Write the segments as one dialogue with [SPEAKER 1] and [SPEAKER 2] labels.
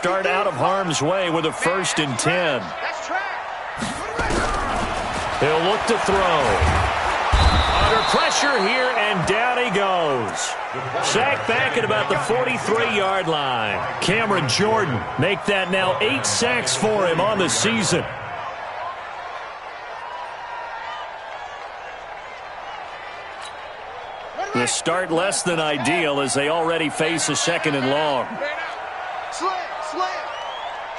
[SPEAKER 1] Start out of harm's way with a 1st and 10. He'll look to throw. Under pressure here, and down he goes. Sacked back at about the 43-yard line. Cameron Jordan make that now 8 sacks for him on the season. The start less than ideal as they already face a 2nd and long.
[SPEAKER 2] Slam.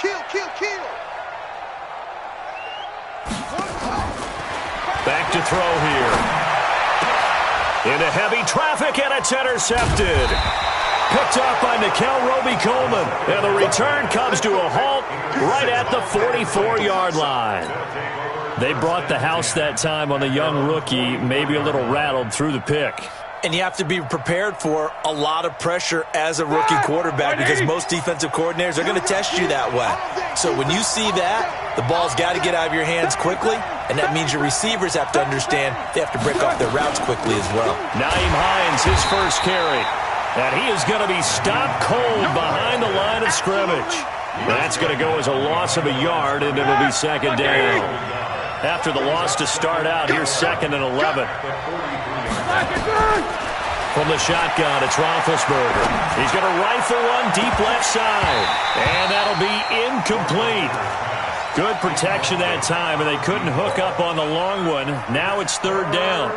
[SPEAKER 2] Kill.
[SPEAKER 1] Back to throw here. Into heavy traffic, and it's intercepted. Picked up by Nickel Roby-Coleman. And the return comes to a halt right at the 44-yard line. They brought the house that time on the young rookie, maybe a little rattled through the pick.
[SPEAKER 3] And you have to be prepared for a lot of pressure as a rookie quarterback because most defensive coordinators are going to test you that way. So when you see that, the ball's got to get out of your hands quickly, and that means your receivers have to understand they have to break off their routes quickly as well.
[SPEAKER 1] Nyheim Hines, his first carry. And he is going to be stopped cold behind the line of scrimmage. That's going to go as a loss of a yard, and it'll be 2nd down. After the loss to start out, here's 2nd and 11. From the shotgun, it's Roethlisberger. He's going to rifle one deep left side. And that'll be incomplete. Good protection that time, and they couldn't hook up on the long one. Now it's 3rd down.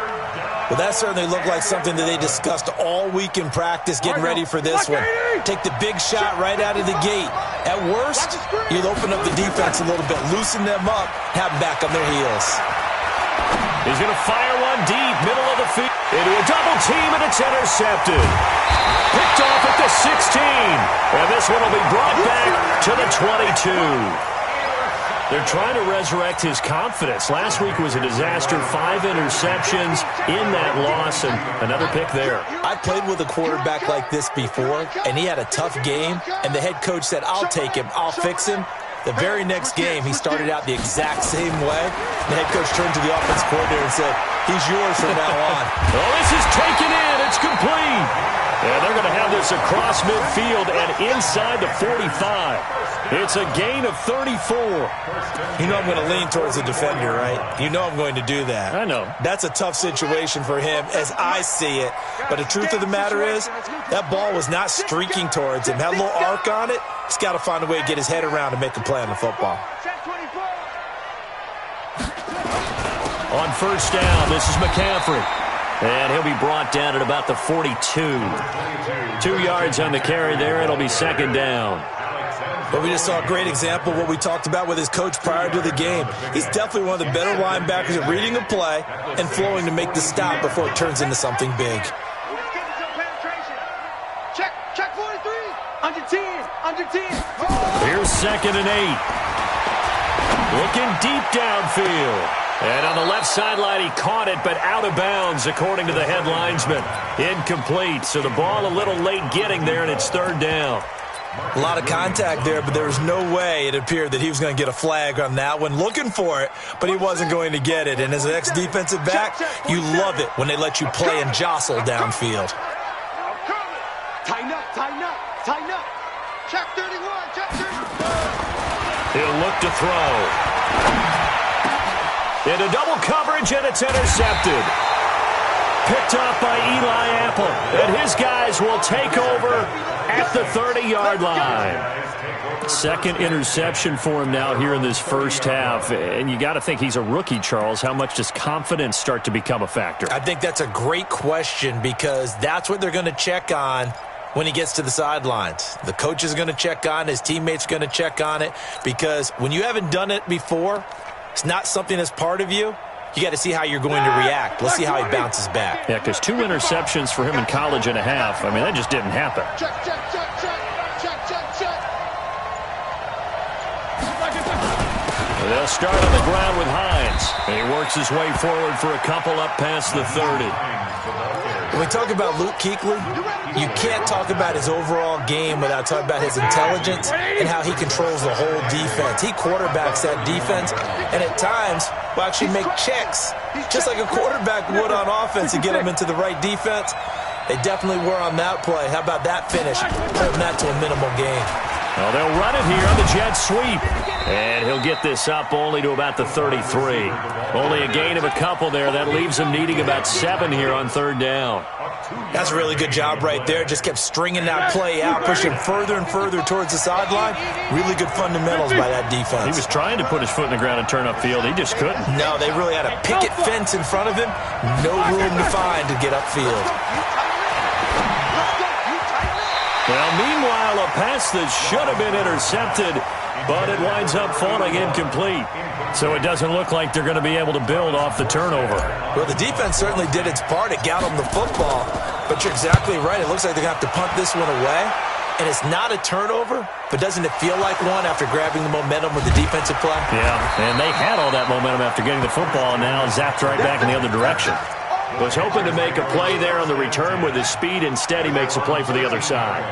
[SPEAKER 3] Well, that certainly looked like something that they discussed all week in practice, getting ready for this one. Take the big shot right out of the gate. At worst, you'll open up the defense a little bit, loosen them up, have them back on their heels.
[SPEAKER 1] He's going to fire one deep, middle of the field, into a double team, and it's intercepted. Picked off at the 16. And this one will be brought back to the 22. They're trying to resurrect his confidence. Last week was a disaster. 5 interceptions in that loss, and another pick there.
[SPEAKER 3] I played with a quarterback like this before, and he had a tough game, and the head coach said, I'll take him, I'll fix him. The very next game, he started out the exact same way. The head coach turned to the offensive coordinator and said, he's yours from now on.
[SPEAKER 1] Oh, this is taken in. It's complete. And they're going to have this across midfield and inside the 45. It's a gain of 34.
[SPEAKER 3] You know I'm going to lean towards the defender, right? You know I'm going to do that.
[SPEAKER 1] I know.
[SPEAKER 3] That's a tough situation for him as I see it. But the truth of the matter is, that ball was not streaking towards him. Had a little arc on it. He's got to find a way to get his head around and make a play on the football.
[SPEAKER 1] On 1st down, this is McCaffrey. And he'll be brought down at about the 42. 2 yards on the carry there. It'll be 2nd down.
[SPEAKER 3] But we just saw a great example of what we talked about with his coach prior to the game. He's definitely one of the better linebackers at reading a play and flowing to make the stop before it turns into something big.
[SPEAKER 2] Check 43. Under 10.
[SPEAKER 1] Here's 2nd and 8. Looking deep downfield. And on the left sideline, he caught it, but out of bounds, according to the head linesman. Incomplete, so the ball a little late getting there, and it's 3rd down.
[SPEAKER 3] A lot of contact there, but there was no way it appeared that he was going to get a flag on that one. Looking for it, but he wasn't going to get it. And as an ex-defensive back, you love it when they let you play and jostle downfield.
[SPEAKER 2] Tighten up. Check 31.
[SPEAKER 1] He'll look to throw. Into double coverage, and it's intercepted. Picked up by Eli Apple. And his guys will take over at the 30-yard line. 2nd interception for him now here in this first half. And you got to think he's a rookie, Charles. How much does confidence start to become a factor?
[SPEAKER 3] I think that's a great question because that's what they're going to check on when he gets to the sidelines. The coach is going to check on it. His teammates are going to check on it because when you haven't done it before, it's not something that's part of you. You got to see how you're going to react. Let's see how he bounces back.
[SPEAKER 1] Yeah, because 2 interceptions for him in college and a half. I mean, that just didn't happen.
[SPEAKER 2] Check.
[SPEAKER 1] They'll start on the ground with Hines. And he works his way forward for a couple up past the 30.
[SPEAKER 3] When we talk about Luke Kuechly, you can't talk about his overall game without talking about his intelligence and how he controls the whole defense. He quarterbacks that defense, and at times will actually make checks, just like a quarterback would on offense to get them into the right defense. They definitely were on that play. How about that finish? Holding that to a minimal gain.
[SPEAKER 1] Well, they'll run it here on the jet sweep. And he'll get this up only to about the 33. Only a gain of a couple there. That leaves him needing about 7 here on 3rd down.
[SPEAKER 3] That's a really good job right there. Just kept stringing that play out, pushing further and further towards the sideline. Really good fundamentals by that defense.
[SPEAKER 1] He was trying to put his foot in the ground and turn upfield. He just couldn't.
[SPEAKER 3] No, they really had a picket fence in front of him. No room to find to get upfield.
[SPEAKER 1] Well, meanwhile, a pass that should have been intercepted, but it winds up falling incomplete. So it doesn't look like they're going to be able to build off the turnover.
[SPEAKER 3] Well, the defense certainly did its part. It got them the football. But you're exactly right. It looks like they're going to have to punt this one away. And it's not a turnover, but doesn't it feel like one after grabbing the momentum with the defensive play?
[SPEAKER 1] Yeah, and they had all that momentum after getting the football, and now zapped right back in the other direction. Was hoping to make a play there on the return with his speed. Instead, he makes a play for the other side.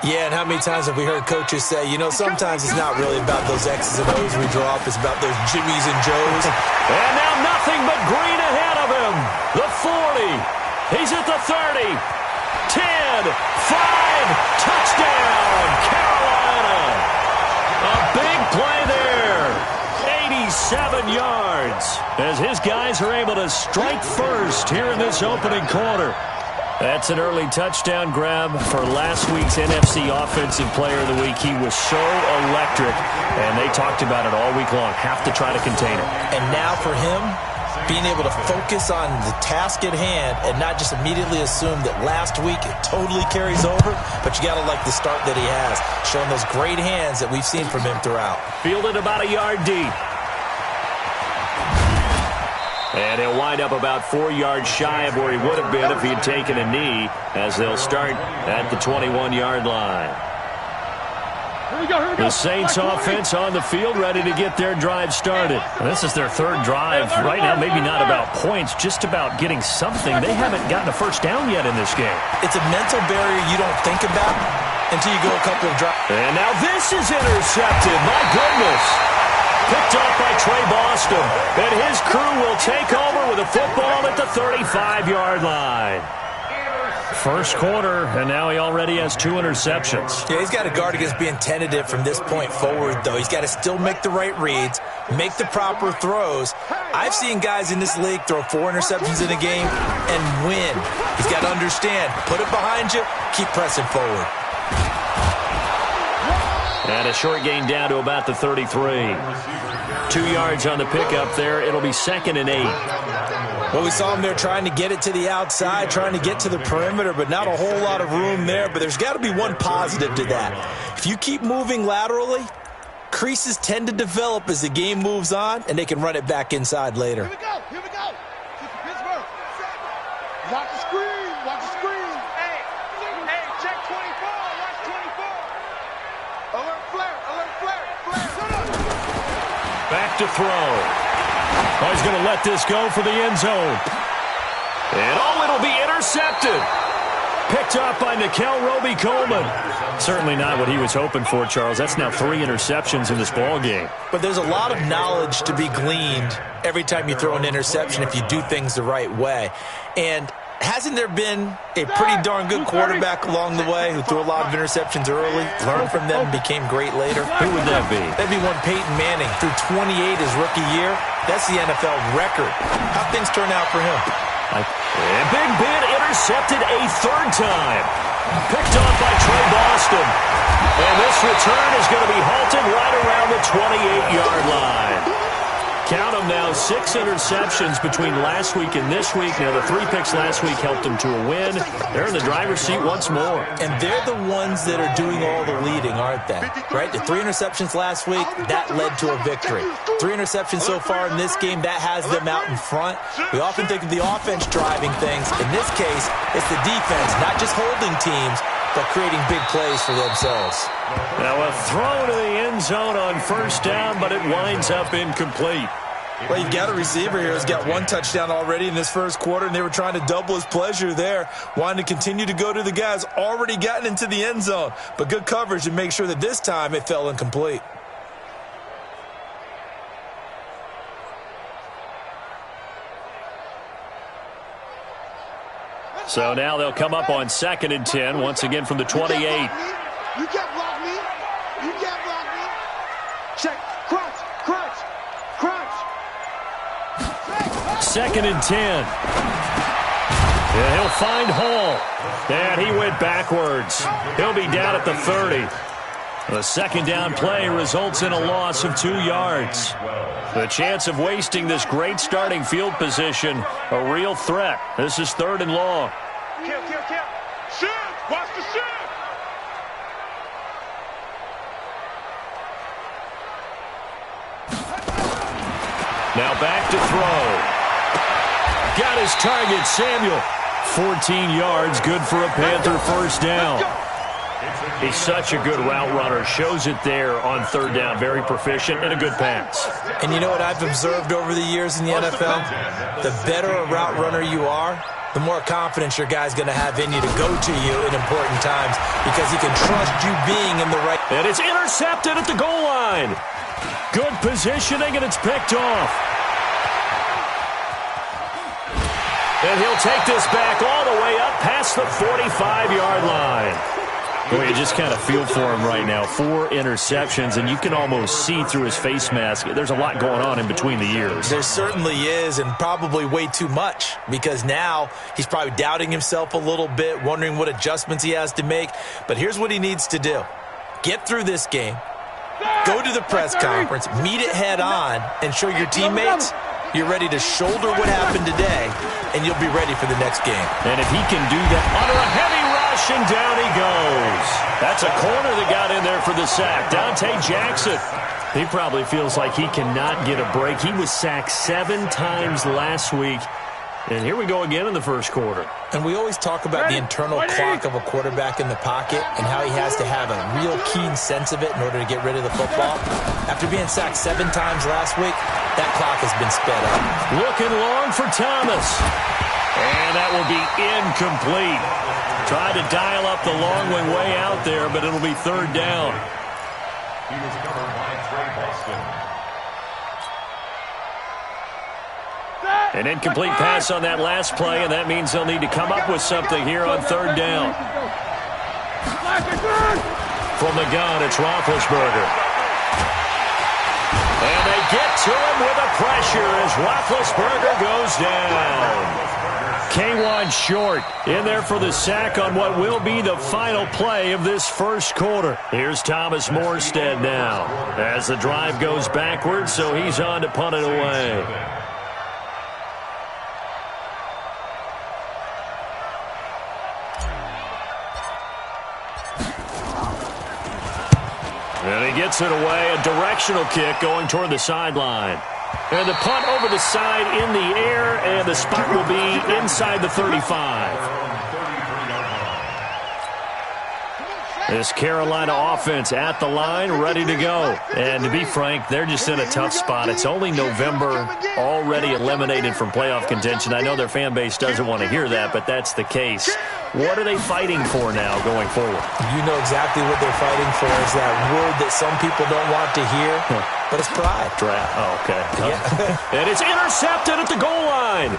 [SPEAKER 3] Yeah, and how many times have we heard coaches say, you know, sometimes it's not really about those X's and O's we draw up. It's about those Jimmies and Joes.
[SPEAKER 1] And now nothing but green ahead of him. The 40. He's at the 30. 10. 5. Touchdown, Carolina. A big play there. 87 yards as his guys are able to strike first here in this opening quarter. That's an early touchdown grab for last week's NFC Offensive Player of the Week. He was so electric, and they talked about it all week long. Have to try to contain it.
[SPEAKER 3] And now for him, being able to focus on the task at hand and not just immediately assume that last week it totally carries over, but you got to like the start that he has, showing those great hands that we've seen from him throughout.
[SPEAKER 1] Fielded about a yard deep. And he'll wind up about 4 yards shy of where he would have been if he had taken a knee, as they'll start at the 21-yard line. The Saints offense on the field, ready to get their drive started. This is their 3rd drive. Right now, maybe not about points, just about getting something. They haven't gotten a first down yet in this game.
[SPEAKER 3] It's a mental barrier you don't think about until you go a couple of drives.
[SPEAKER 1] And now this is intercepted. My goodness. Picked off by Trey Boston. And his crew will take over with a football at the 35-yard line. First quarter, and now he already has 2 interceptions.
[SPEAKER 3] Yeah, he's got to guard against being tentative from this point forward, though. He's got to still make the right reads, make the proper throws. I've seen guys in this league throw 4 interceptions in a game and win. He's got to understand, put it behind you, keep pressing forward.
[SPEAKER 1] And a short gain down to about the 33. 2 yards on the pickup there. It'll be 2nd and 8.
[SPEAKER 3] Well, we saw him there trying to get it to the outside, trying to get to the perimeter, but not a whole lot of room there. But there's got to be one positive to that. If you keep moving laterally, creases tend to develop as the game moves on, and they can run it back inside later.
[SPEAKER 2] Here we go. Here we go. Pittsburgh. Watch the screen. Watch the screen. Hey, check 24. Watch 24. Alert flare. Alert flare.
[SPEAKER 1] Back to throw. Oh, he's going to let this go for the end zone. And it'll be intercepted. Picked off by Nickel Roby-Coleman. Certainly not what he was hoping for, Charles. That's now 3 interceptions in this ball game.
[SPEAKER 3] But there's a lot of knowledge to be gleaned every time you throw an interception if you do things the right way. And hasn't there been a pretty darn good quarterback along the way who threw a lot of interceptions early, learned from them, became great later?
[SPEAKER 1] Who would that be?
[SPEAKER 3] That'd be one Peyton Manning. Threw 28 his rookie year. That's the NFL record. How'd things turn out for him?
[SPEAKER 1] And Big Ben intercepted a 3rd time. Picked off by Trey Boston. And this return is going to be halted right around the 28-yard line. Count them now, 6 interceptions between last week and this week. Now, the 3 picks last week helped them to a win. They're in the driver's seat once more.
[SPEAKER 3] And they're the ones that are doing all the leading, aren't they? Right? The 3 interceptions last week, that led to a victory. 3 interceptions so far in this game, that has them out in front. We often think of the offense driving things. In this case, it's the defense, not just holding teams, but creating big plays for themselves.
[SPEAKER 1] Now a throw to the end zone on 1st down, but it winds up incomplete.
[SPEAKER 3] Well, you've got a receiver here who's got 1 touchdown already in this first quarter, and they were trying to double his pleasure there, wanting to continue to go to the guys already gotten into the end zone. But good coverage to make sure that this time it fell incomplete.
[SPEAKER 1] So now they'll come up on 2nd and 10, once again from the 28.
[SPEAKER 2] You can't block me. You
[SPEAKER 1] 2nd and 10. And he'll find Hall. And he went backwards. He'll be down at the 30. The second down play results in a loss of 2 yards. The chance of wasting this great starting field position, a real threat. This is 3rd and long.
[SPEAKER 2] Kill. Shoot! Watch the shoot!
[SPEAKER 1] Now back to throw. Got his target, Samuel. 14 yards, good for a Panther first down. He's such a good route runner. Shows it there on 3rd down. Very proficient and a good pass.
[SPEAKER 3] And you know what I've observed over the years in the NFL? The better a route runner you are, the more confidence your guy's going to have in you to go to you in important times because he can trust you being in the right.
[SPEAKER 1] And it's intercepted at the goal line. Good positioning, and it's picked off. And he'll take this back all the way up past the 45-yard line. Boy, you just kind of feel for him right now. 4 interceptions, and you can almost see through his face mask. There's a lot going on in between the ears.
[SPEAKER 3] There certainly is, and probably way too much, because now he's probably doubting himself a little bit, wondering what adjustments he has to make. But here's what he needs to do. Get through this game, go to the press conference, meet it head on, and show your teammates you're ready to shoulder what happened today, and you'll be ready for the next game.
[SPEAKER 1] And if he can do that under a heavy rush, and down he goes. That's a corner that got in there for the sack. Dante Jackson. He probably feels like he cannot get a break. He was sacked 7 times last week. And here we go again in the first quarter.
[SPEAKER 3] And we always talk about the internal clock of a quarterback in the pocket and how he has to have a real keen sense of it in order to get rid of the football. After being sacked 7 times last week, that clock has been sped up.
[SPEAKER 1] Looking long for Thomas. And that will be incomplete. Tried to dial up the long one way out there, but it'll be 3rd down.
[SPEAKER 4] He was covered by Trey Boston.
[SPEAKER 1] An incomplete pass on that last play, and that means they'll need to come up with something here on 3rd down. From the gun, it's Roethlisberger. And they get to him with a pressure as Roethlisberger goes down. K1 short in there for the sack on what will be the final play of this first quarter. Here's Thomas Morstead now as the drive goes backwards, so he's on to punt it away. And he gets it away, a directional kick going toward the sideline. And the punt over the side in the air, and the spot will be inside the 35. This Carolina offense at the line, ready to go. And to be frank, they're just in a tough spot. It's only November, already eliminated from playoff contention. I know their fan base doesn't want to hear that, but that's the case. What are they fighting for now going forward?
[SPEAKER 3] You know exactly what they're fighting for is that word that some people don't want to hear, but it's pride.
[SPEAKER 1] Oh, okay.
[SPEAKER 3] Yeah.
[SPEAKER 1] And it's intercepted at the goal line.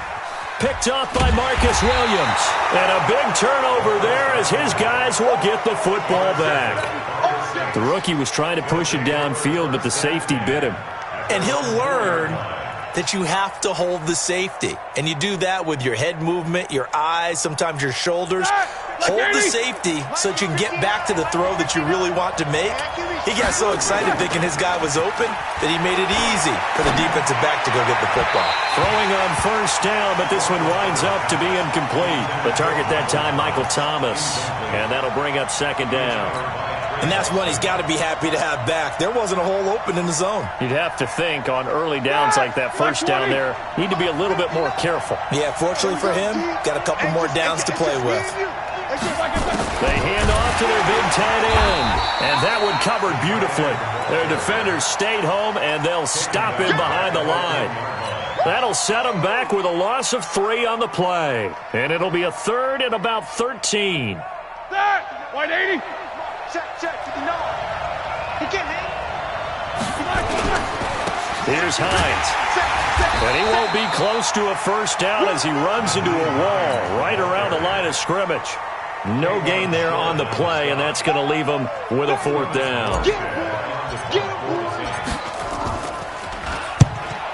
[SPEAKER 1] Picked off by Marcus Williams. And a big turnover there as his guys will get the football back. The rookie was trying to push it downfield, but the safety bit him.
[SPEAKER 3] And he'll learn that you have to hold the safety. And you do that with your head movement, your eyes, sometimes your shoulders. Hold the safety so that you can get back to the throw that you really want to make. He got so excited thinking his guy was open that he made it easy for the defensive back to go get the football.
[SPEAKER 1] Throwing on first down, but this one winds up to be incomplete. The target that time, Michael Thomas. And that'll bring up 2nd down.
[SPEAKER 3] And that's one he's got to be happy to have back. There wasn't a hole open in the zone.
[SPEAKER 1] You'd have to think on early downs like that first down there, need to be a little bit more careful.
[SPEAKER 3] Yeah, fortunately for him, got a couple more downs to play with.
[SPEAKER 1] They hand off to their big tight end. And that one covered beautifully. Their defenders stayed home, and they'll stop him behind the line. That'll set them back with a loss of 3 on the play. And it'll be a 3rd and about 13.
[SPEAKER 2] White 80. Check to the north. He can't hang.
[SPEAKER 1] Here's Hines. And he won't be close to a first down as he runs into a wall right around the line of scrimmage. No gain there on the play, and that's going to leave him with a 4th down.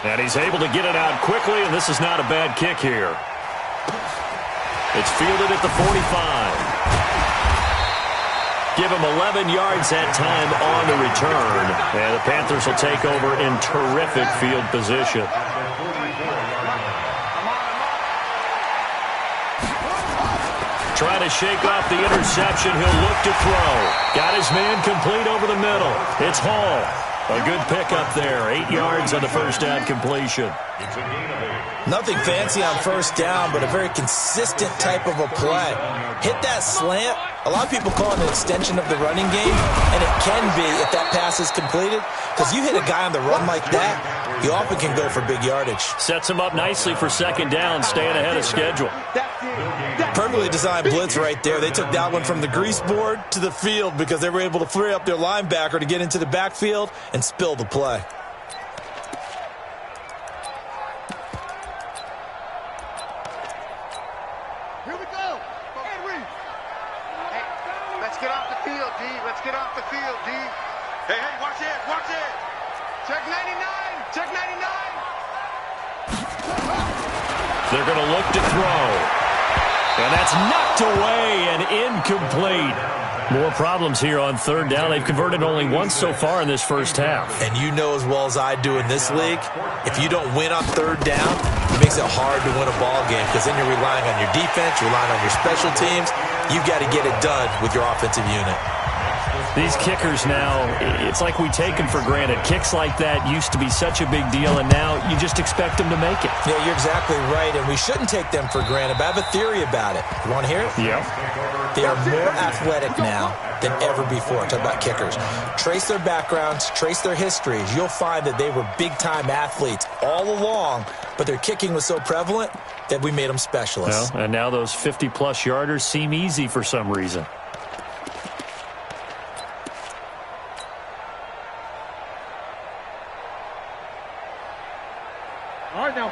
[SPEAKER 1] And he's able to get it out quickly, and this is not a bad kick here. It's fielded at the 45. Give him 11 yards that time on the return. And the Panthers will take over in terrific field position. Trying to shake off the interception. He'll look to throw. Got his man complete over the middle. It's Hall. A good pickup there. 8 yards on the first down completion.
[SPEAKER 3] Nothing fancy on first down, but a very consistent type of a play. Hit that slant. A lot of people call it an extension of the running game, and it can be if that pass is completed, because you hit a guy on the run like that, you often can go for big yardage.
[SPEAKER 1] Sets him up nicely for second down, staying ahead of schedule.
[SPEAKER 3] Perfectly designed blitz right there. They took that one from the grease board to the field because they were able to free up their linebacker to get into the backfield and spill the play.
[SPEAKER 2] Here we go. Henry. Hey, let's get off the field, D. Let's get off the field, D. Hey, watch it, watch it. Check 99, check 99.
[SPEAKER 1] They're going to look to throw. And that's knocked away and incomplete. More problems here on third down. They've converted only once so far in this first half.
[SPEAKER 3] And you know as well as I do in this league, if you don't win on third down, it makes it hard to win a ball game because then you're relying on your defense, you're relying on your special teams. You've got to get it done with your offensive unit.
[SPEAKER 1] These kickers now, it's like we take them for granted. Kicks like that used to be such a big deal, and now you just expect them to make it.
[SPEAKER 3] Yeah, you're exactly right, and we shouldn't take them for granted, but I have a theory about it. You want to hear it?
[SPEAKER 1] Yeah.
[SPEAKER 3] They are more athletic now than ever before. Talk about kickers. Trace their backgrounds, trace their histories. You'll find that they were big-time athletes all along, but their kicking was so prevalent that we made them specialists.
[SPEAKER 1] Well, and now those 50-plus yarders seem easy for some reason.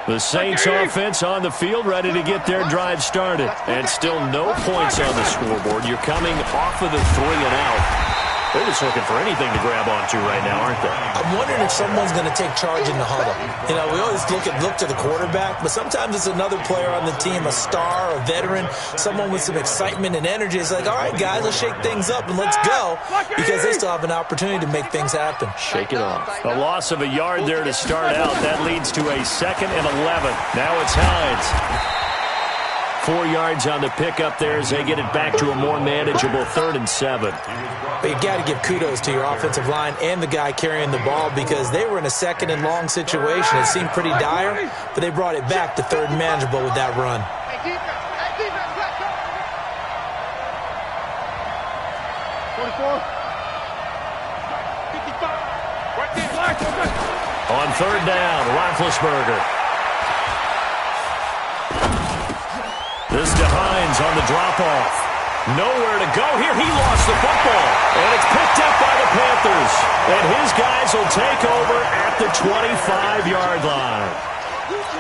[SPEAKER 1] The Saints offense on the field, ready to get their drive started. And still no points on the scoreboard. You're coming off of the 3 and out. They're just looking for anything to grab onto right now, aren't they?
[SPEAKER 3] I'm wondering if someone's going to take charge in the huddle. You know, we always look to the quarterback, but sometimes it's another player on the team, a star, a veteran, someone with some excitement and energy. It's like, all right, guys, let's shake things up and let's go, because they still have an opportunity to make things happen.
[SPEAKER 1] Shake it off. A loss of a yard there to start out. That leads to a 2nd and 11. Now it's Hines. 4 yards on the pickup there as they get it back to a more manageable 3rd and 7.
[SPEAKER 3] But you got to give kudos to your offensive line and the guy carrying the ball because they were in a 2nd and long situation. It seemed pretty dire, but they brought it back to 3rd and manageable with that run.
[SPEAKER 2] Hey, defense, let's go. 44. 55. Right there.
[SPEAKER 1] On 3rd down, Roethlisberger. This to Hines on the drop-off. Nowhere to go here. He lost the football. And it's picked up by the Panthers. And his guys will take over at the 25-yard line.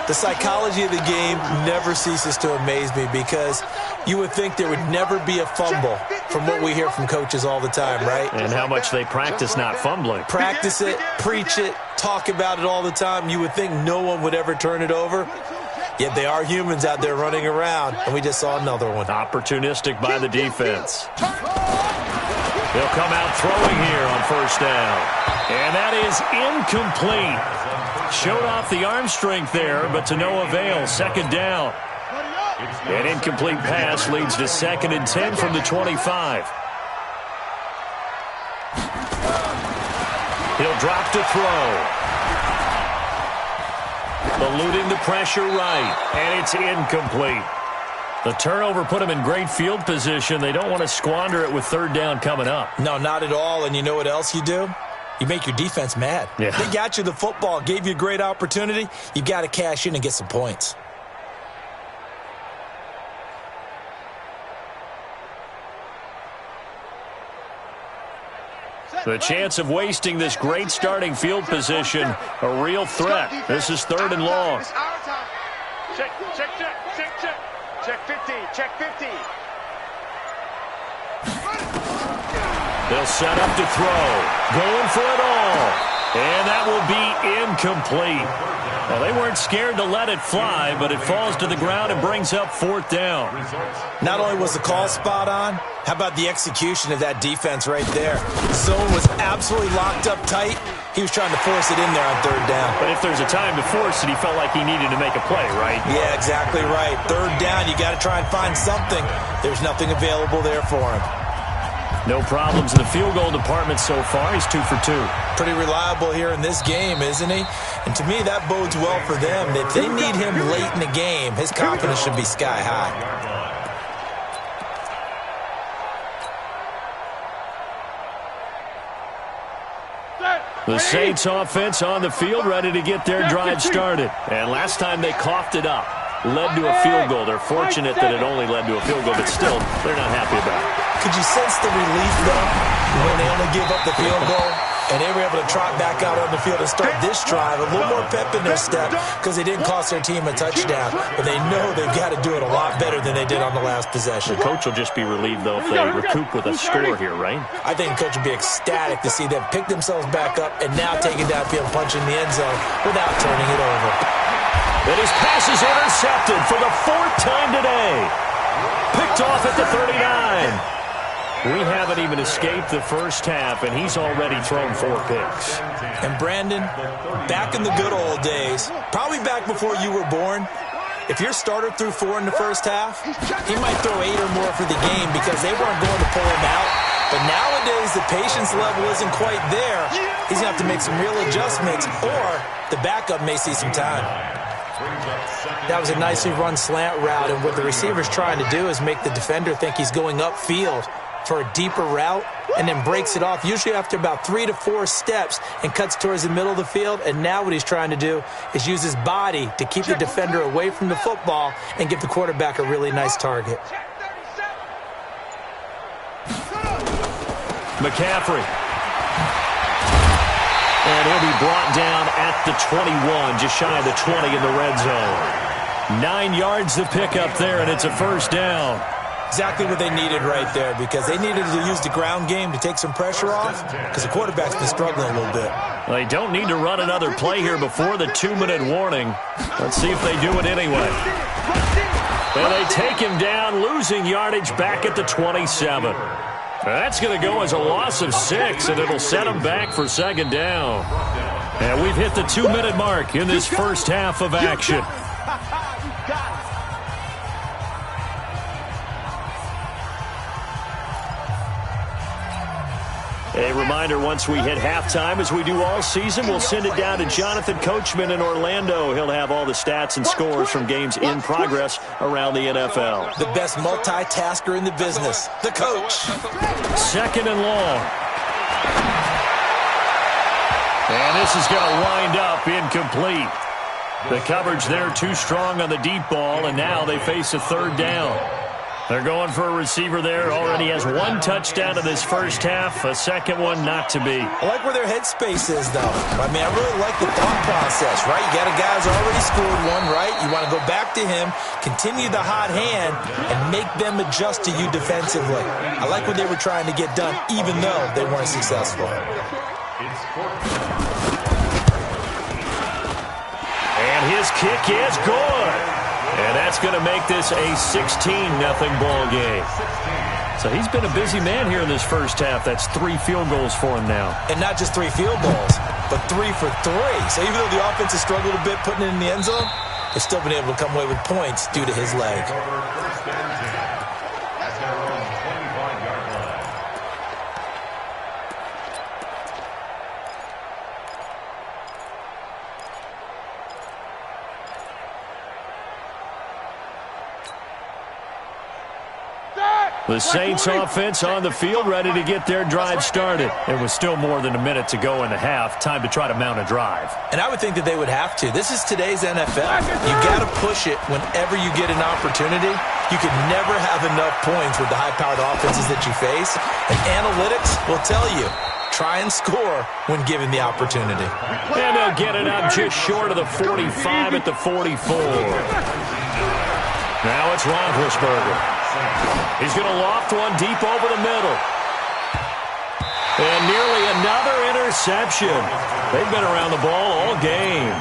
[SPEAKER 3] The psychology of the game never ceases to amaze me because you would think there would never be a fumble from what we hear from coaches all the time, right?
[SPEAKER 1] And how much they practice not fumbling.
[SPEAKER 3] Practice it, preach it, talk about it all the time. You would think no one would ever turn it over. Yet they are humans out there running around, and we just saw another one.
[SPEAKER 1] Opportunistic by the defense. They'll come out throwing here on 1st down. And that is incomplete. Showed off the arm strength there, but to no avail. 2nd down. An incomplete pass leads to 2nd and 10 from the 25. He'll drop to throw. Eluding the pressure right, and it's incomplete. The turnover put them in great field position. They don't want to squander it with 3rd down coming up.
[SPEAKER 3] No, not at all, and you know what else you do? You make your defense mad.
[SPEAKER 1] Yeah.
[SPEAKER 3] They got you the football, gave you a great opportunity. You got to cash in and get some points.
[SPEAKER 1] The chance of wasting this great starting field position, a real threat. This is 3rd and long.
[SPEAKER 2] Check, check, check, check, check. Check 50, check 50.
[SPEAKER 1] They'll set up to throw. Going for it all. And that will be incomplete. Well, they weren't scared to let it fly, but it falls to the ground and brings up 4th down.
[SPEAKER 3] Not only was the call spot on, how about the execution of that defense right there? Zone was absolutely locked up tight. He was trying to force it in there on 3rd down.
[SPEAKER 1] But if there's a time to force it, he felt like he needed to make a play, right?
[SPEAKER 3] Yeah, exactly right. 3rd down, you got to try and find something. There's nothing available there for him.
[SPEAKER 1] No problems in the field goal department so far. He's 2 for 2.
[SPEAKER 3] Pretty reliable here in this game, isn't he? And to me, that bodes well for them. If they need him late in the game, his confidence should be sky high.
[SPEAKER 1] The Saints offense on the field, ready to get their drive started. And last time they coughed it up, led to a field goal. They're fortunate that it only led to a field goal, but still, they're not happy about it.
[SPEAKER 3] Could you sense the relief, though, when they only give up the field goal? And they were able to trot back out on the field and start this drive. A little more pep in their step because they didn't cost their team a touchdown. But they know they've got to do it a lot better than they did on the last possession.
[SPEAKER 1] The coach will just be relieved, though, if they recoup with a score here, right?
[SPEAKER 3] I think the coach will be ecstatic to see them pick themselves back up and now take it downfield and punch in the end zone without turning it over.
[SPEAKER 1] And his pass is intercepted for the 4th time today. Picked off at the 39. We haven't even escaped the first half, and he's already thrown 4 picks.
[SPEAKER 3] And Brandon, back in the good old days, probably back before you were born, if your starter threw 4 in the first half, he might throw 8 or more for the game because they weren't going to pull him out. But nowadays, the patience level isn't quite there. He's going to have to make some real adjustments, or the backup may see some time. That was a nicely run slant route, and what the receiver's trying to do is make the defender think he's going upfield for a deeper route, and then breaks it off, usually after about 3 to 4 steps, and cuts towards the middle of the field. And now what he's trying to do is use his body to keep the defender away from the football and give the quarterback a really nice target.
[SPEAKER 1] McCaffrey. And he'll be brought down at the 21, just shy of the 20 in the red zone. 9 yards to pick up there, and it's a 1st down.
[SPEAKER 3] Exactly what they needed right there, because they needed to use the ground game to take some pressure off, because the quarterback's been struggling a little bit.
[SPEAKER 1] They don't need to run another play here before the 2-minute warning. Let's see if they do it anyway. And they take him down, losing yardage back at the 27. That's going to go as a loss of 6, and it'll set him back for 2nd down. And we've hit the 2-minute mark in this first half of action. A reminder, once we hit halftime, as we do all season, we'll send it down to Jonathan Coachman in Orlando. He'll have all the stats and scores from games in progress around the NFL.
[SPEAKER 3] The best multitasker in the business, the coach.
[SPEAKER 1] 2nd and long. And this is going to wind up incomplete. The coverage there too strong on the deep ball, and now they face a 3rd down. They're going for a receiver there. Already has 1 touchdown in this first half. A 2nd one not to be.
[SPEAKER 3] I like where their headspace is, though. I mean, I really like the thought process, right? You got a guy who's already scored 1, right? You want to go back to him, continue the hot hand, and make them adjust to you defensively. I like what they were trying to get done, even though they weren't successful.
[SPEAKER 1] And his kick is good. And that's going to make this a 16-0 ball game. So he's been a busy man here in this first half. That's 3 field goals for him now.
[SPEAKER 3] And not just 3 field goals, but 3 for 3. So even though the offense has struggled a bit putting it in the end zone, they've still been able to come away with points due to his leg.
[SPEAKER 1] The Saints offense on the field, ready to get their drive started. It was still more than a minute to go in the half. Time to try to mount a drive.
[SPEAKER 3] And I would think that they would have to. This is today's NFL. You got to push it whenever you get an opportunity. You can never have enough points with the high-powered offenses that you face. And analytics will tell you, try and score when given the opportunity.
[SPEAKER 1] And they'll get it up just short of the 45 at the 44. Now it's Roethlisberger. He's going to loft one deep over the middle. And nearly another interception. They've been around the ball all game.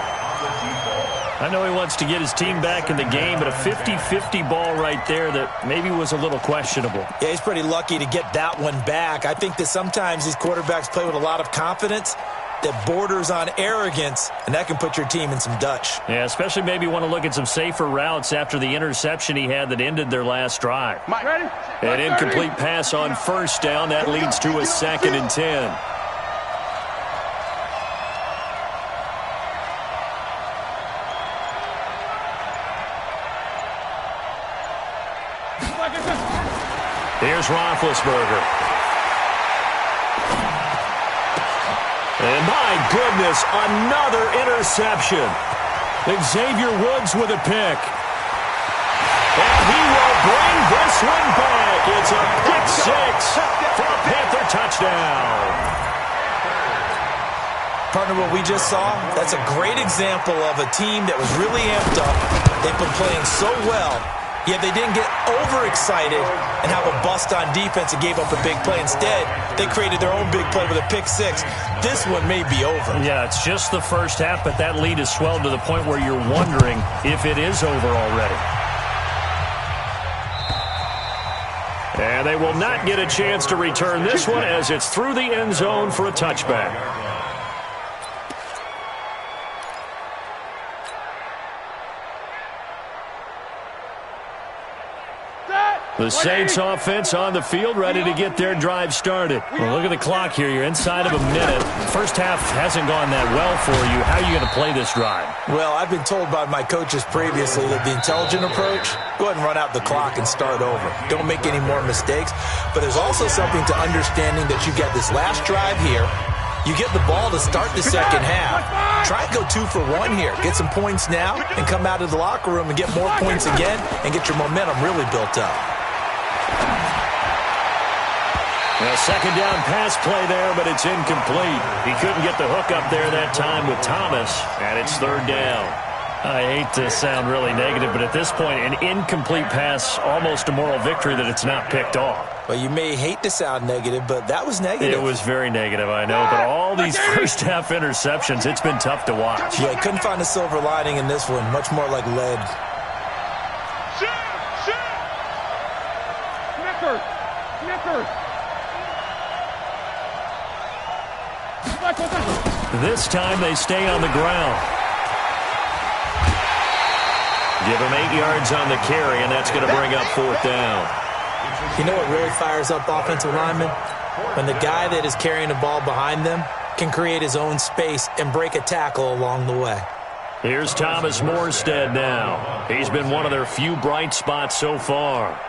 [SPEAKER 1] I know he wants to get his team back in the game, but a 50-50 ball right there that maybe was a little questionable.
[SPEAKER 3] Yeah, he's pretty lucky to get that one back. I think that sometimes these quarterbacks play with a lot of confidence that borders on arrogance, and that can put your team in some Dutch.
[SPEAKER 1] Yeah, especially maybe want to look at some safer routes after the interception he had that ended their last drive.
[SPEAKER 2] Mike, ready?
[SPEAKER 1] An incomplete pass on first down. That leads to a 2nd and 10. Here's Roethlisberger. And my goodness, another interception. Xavier Woods with a pick. And he will bring this one back. It's a pick 6 for a Panther touchdown.
[SPEAKER 3] Partner, what we just saw, that's a great example of a team that was really amped up. They've been playing so well, yet they didn't get overexcited and have a bust on defense and gave up a big play. Instead, they created their own big play with a pick 6. This one may be over.
[SPEAKER 1] Yeah, it's just the first half, but that lead has swelled to the point where you're wondering if it is over already. And they will not get a chance to return this one as it's through the end zone for a touchback. The Saints offense on the field, ready to get their drive started. Well, look at the clock here. You're inside of a minute. First half hasn't gone that well for you. How are you going to play this drive?
[SPEAKER 3] Well, I've been told by my coaches previously that the intelligent approach, go ahead and run out the clock and start over. Don't make any more mistakes. But there's also something to understanding that you got this last drive here. You get the ball to start the second half. Try and go 2 for 1 here. Get some points now and come out of the locker room and get more points again and get your momentum really built up.
[SPEAKER 1] A second down pass play there, but it's incomplete. He couldn't get the hook up there that time with Thomas, and it's 3rd down. I hate to sound really negative, but at this point, an incomplete pass, almost a moral victory that it's not picked off.
[SPEAKER 3] Well, you may hate to sound negative, but that was negative.
[SPEAKER 1] It was very negative, I know, but all these first half interceptions, it's been tough to watch.
[SPEAKER 3] Yeah, I couldn't find a silver lining in this one, much more like lead.
[SPEAKER 1] This time they stay on the ground. Give him 8 yards on the carry, and that's going to bring up 4th down.
[SPEAKER 3] You know what really fires up offensive linemen? When the guy that is carrying the ball behind them can create his own space and break a tackle along the way.
[SPEAKER 1] Here's Thomas Morstead now. He's been one of their few bright spots so far.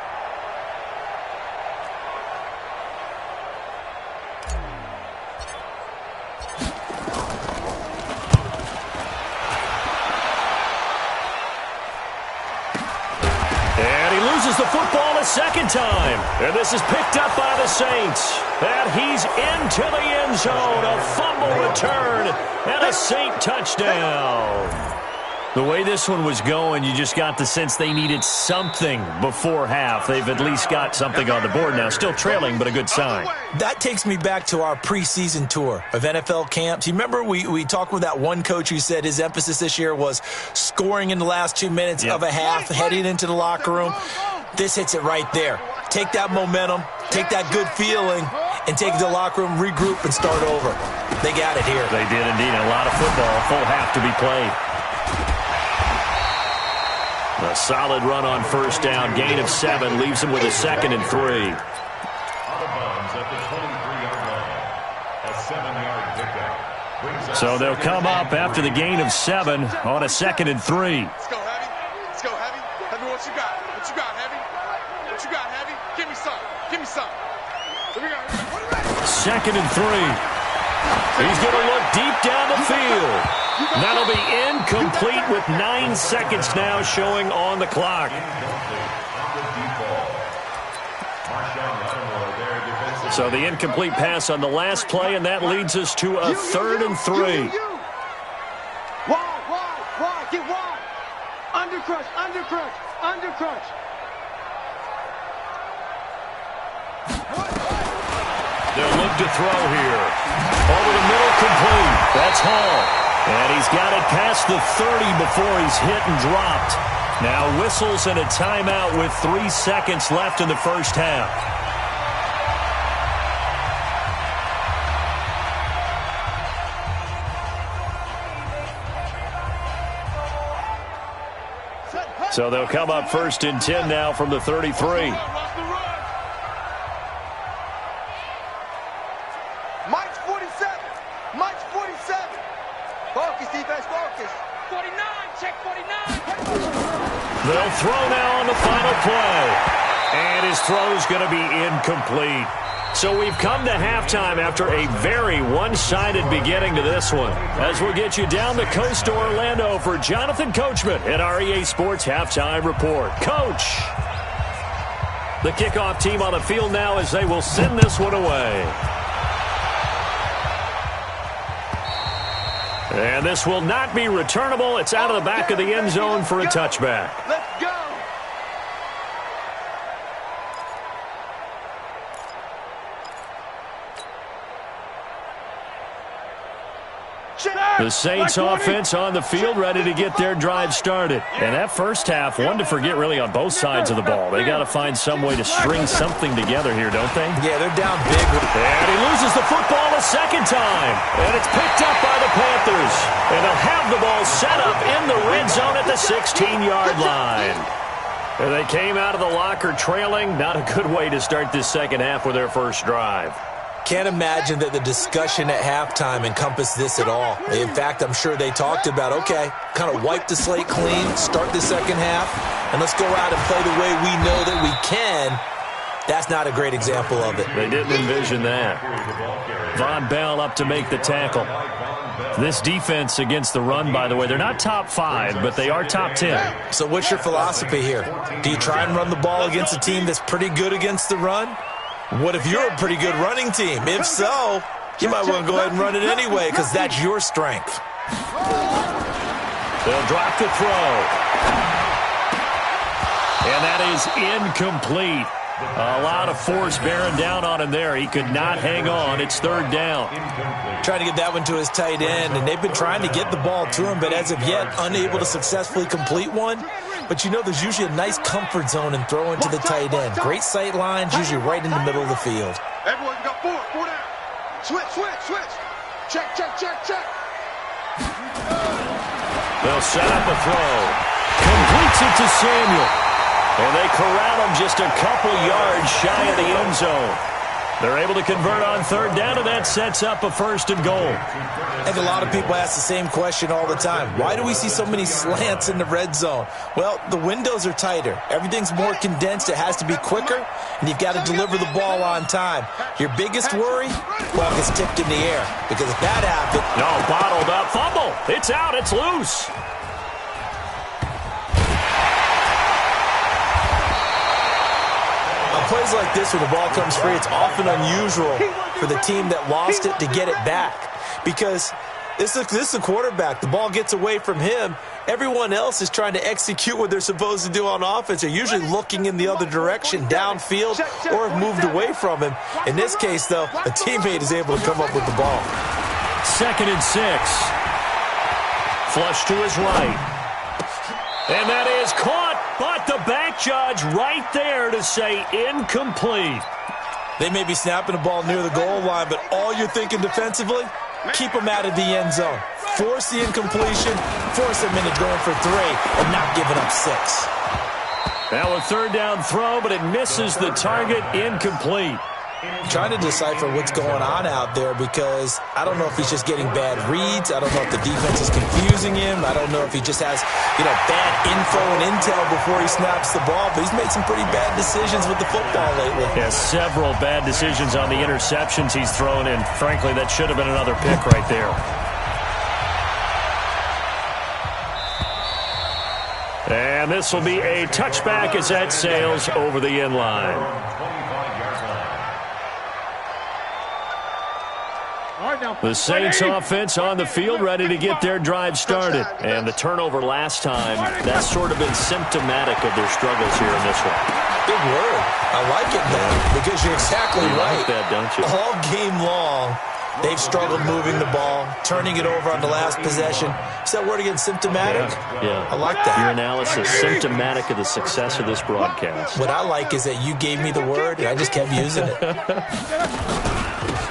[SPEAKER 1] The football a second time, and this is picked up by the Saints, and he's into the end zone. A fumble return and a Saint touchdown. The way this one was going, you just got the sense they needed something before half. They've at least got something on the board now. Still trailing, but a good sign.
[SPEAKER 3] That takes me back to our preseason tour of NFL camps. You remember we talked with that one coach who said his emphasis this year was scoring in the last 2 minutes of a half, heading into the locker room. This hits it right there. Take that momentum, take that good feeling, and take it to the locker room, regroup, and start over. They got it here.
[SPEAKER 1] They did indeed. A lot of football, full half to be played. A solid run on first down, gain of 7, leaves him with a 2nd and 3.
[SPEAKER 4] Out of bounds at the 23-yard line. A 7-yard pickup.
[SPEAKER 1] So they'll come up after the gain of 7 on a 2nd and 3.
[SPEAKER 2] Let's go, Heavy. Let's go, Heavy. Heavy, what you got? What you got, Heavy? What you got, Heavy? Give me some. Give me some. Here we go.
[SPEAKER 1] 2nd and 3. He's going to look deep down the field. That'll be incomplete with 9 seconds now showing on the clock. So the incomplete pass on the last play, and that leads us to a 3rd and 3.
[SPEAKER 2] Wide. Get wide. Undercrush.
[SPEAKER 1] They'll look to throw here. Over the middle, complete. That's Hall. And he's got it past the 30 before he's hit and dropped. Now whistles and a timeout with 3 seconds left in the first half. So they'll come up 1st and 10 now from the 33.
[SPEAKER 2] Mike's 47. Mike's 47. Focus, defense, focus. 49, check 49.
[SPEAKER 1] They'll throw now on the final play. And his throw's going to be incomplete. So we've come to halftime after a very one-sided beginning to this one. As we'll get you down the coast to Orlando for Jonathan Coachman at our EA Sports Halftime Report. Coach! The kickoff team on the field now as they will send this one away. And this will not be returnable. It's out of the back of the end zone for a touchback.
[SPEAKER 2] Let's go.
[SPEAKER 1] The Saints offense on the field ready to get their drive started. And that first half, one to forget really on both sides of the ball. They got to find some way to string something together here, don't they?
[SPEAKER 3] Yeah, they're down big.
[SPEAKER 1] And he loses the football a second time. And it's picked up by the Panthers. And they'll have the ball set up in the red zone at the 16-yard line. And they came out of the locker trailing. Not a good way to start this second half with their first drive.
[SPEAKER 3] Can't imagine that the discussion at halftime encompassed this at all. In fact, I'm sure they talked about, okay, kind of wipe the slate clean, start the second half, and let's go out and play the way we know that we can. That's not a great example of it.
[SPEAKER 1] They didn't envision that. Von Bell up to make the tackle. This defense against the run, by the way, they're not top 5, but they are top 10.
[SPEAKER 3] So what's your philosophy here? Do you try and run the ball against a team that's pretty good against the run? What if you're a pretty good running team? If so, you might want to go ahead and run it anyway because that's your strength.
[SPEAKER 1] They'll drop the throw. And that is incomplete. A lot of force bearing down on him there. He could not hang on. It's 3rd down.
[SPEAKER 3] Trying to get that one to his tight end, and they've been trying to get the ball to him, but as of yet, unable to successfully complete one. But you know there's usually a nice comfort zone in throwing to the tight end. Great sight lines, usually right in the middle of the field.
[SPEAKER 2] Everyone got 4 down. Switch. Check.
[SPEAKER 1] They'll set up a throw. Completes it to Samuel. And they corral him just a couple yards shy of the end zone. They're able to convert on 3rd down, and that sets up a 1st and goal.
[SPEAKER 3] I think a lot of people ask the same question all the time. Why do we see so many slants in the red zone? Well, the windows are tighter. Everything's more condensed. It has to be quicker, and you've got to deliver the ball on time. Your biggest worry? Ball gets tipped in the air. Because if that happens...
[SPEAKER 1] No, bottled up. Fumble. It's out. It's loose.
[SPEAKER 3] Plays like this where the ball comes free, it's often unusual for the team that lost it to get it back. Because this is a quarterback. The ball gets away from him. Everyone else is trying to execute what they're supposed to do on offense. They're usually looking in the other direction, downfield, or have moved away from him. In this case, though, a teammate is able to come up with the ball.
[SPEAKER 1] 2nd and 6. Flush to his right. And that is caught, but the back judge right there to say incomplete.
[SPEAKER 3] They may be snapping the ball near the goal line, but all you're thinking defensively, keep them out of the end zone. Force the incompletion, force them into going for 3, and not giving up 6.
[SPEAKER 1] Now a 3rd down throw, but it misses the target, incomplete.
[SPEAKER 3] Trying to decipher what's going on out there because I don't know if he's just getting bad reads. I don't know if the defense is confusing him. I don't know if he just has, bad info and intel before he snaps the ball. But he's made some pretty bad decisions with the football lately.
[SPEAKER 1] Yeah, several bad decisions on the interceptions he's thrown in. Frankly, that should have been another pick right there. And this will be a touchback as that sails over the end line.
[SPEAKER 2] All right, now
[SPEAKER 1] The Saints offense on the field, ready to get their drive started. And the turnover last time, that's sort of been symptomatic of their struggles here in this one.
[SPEAKER 3] Big word. I like it, though, because you're exactly right.
[SPEAKER 1] Like that, don't you?
[SPEAKER 3] All game long, they've struggled moving the ball, turning it over on the last possession. Is that word again, symptomatic?
[SPEAKER 1] Yeah.
[SPEAKER 3] I like that.
[SPEAKER 1] Your analysis, symptomatic of the success of this broadcast.
[SPEAKER 3] What I like is that you gave me the word, and I just kept using it.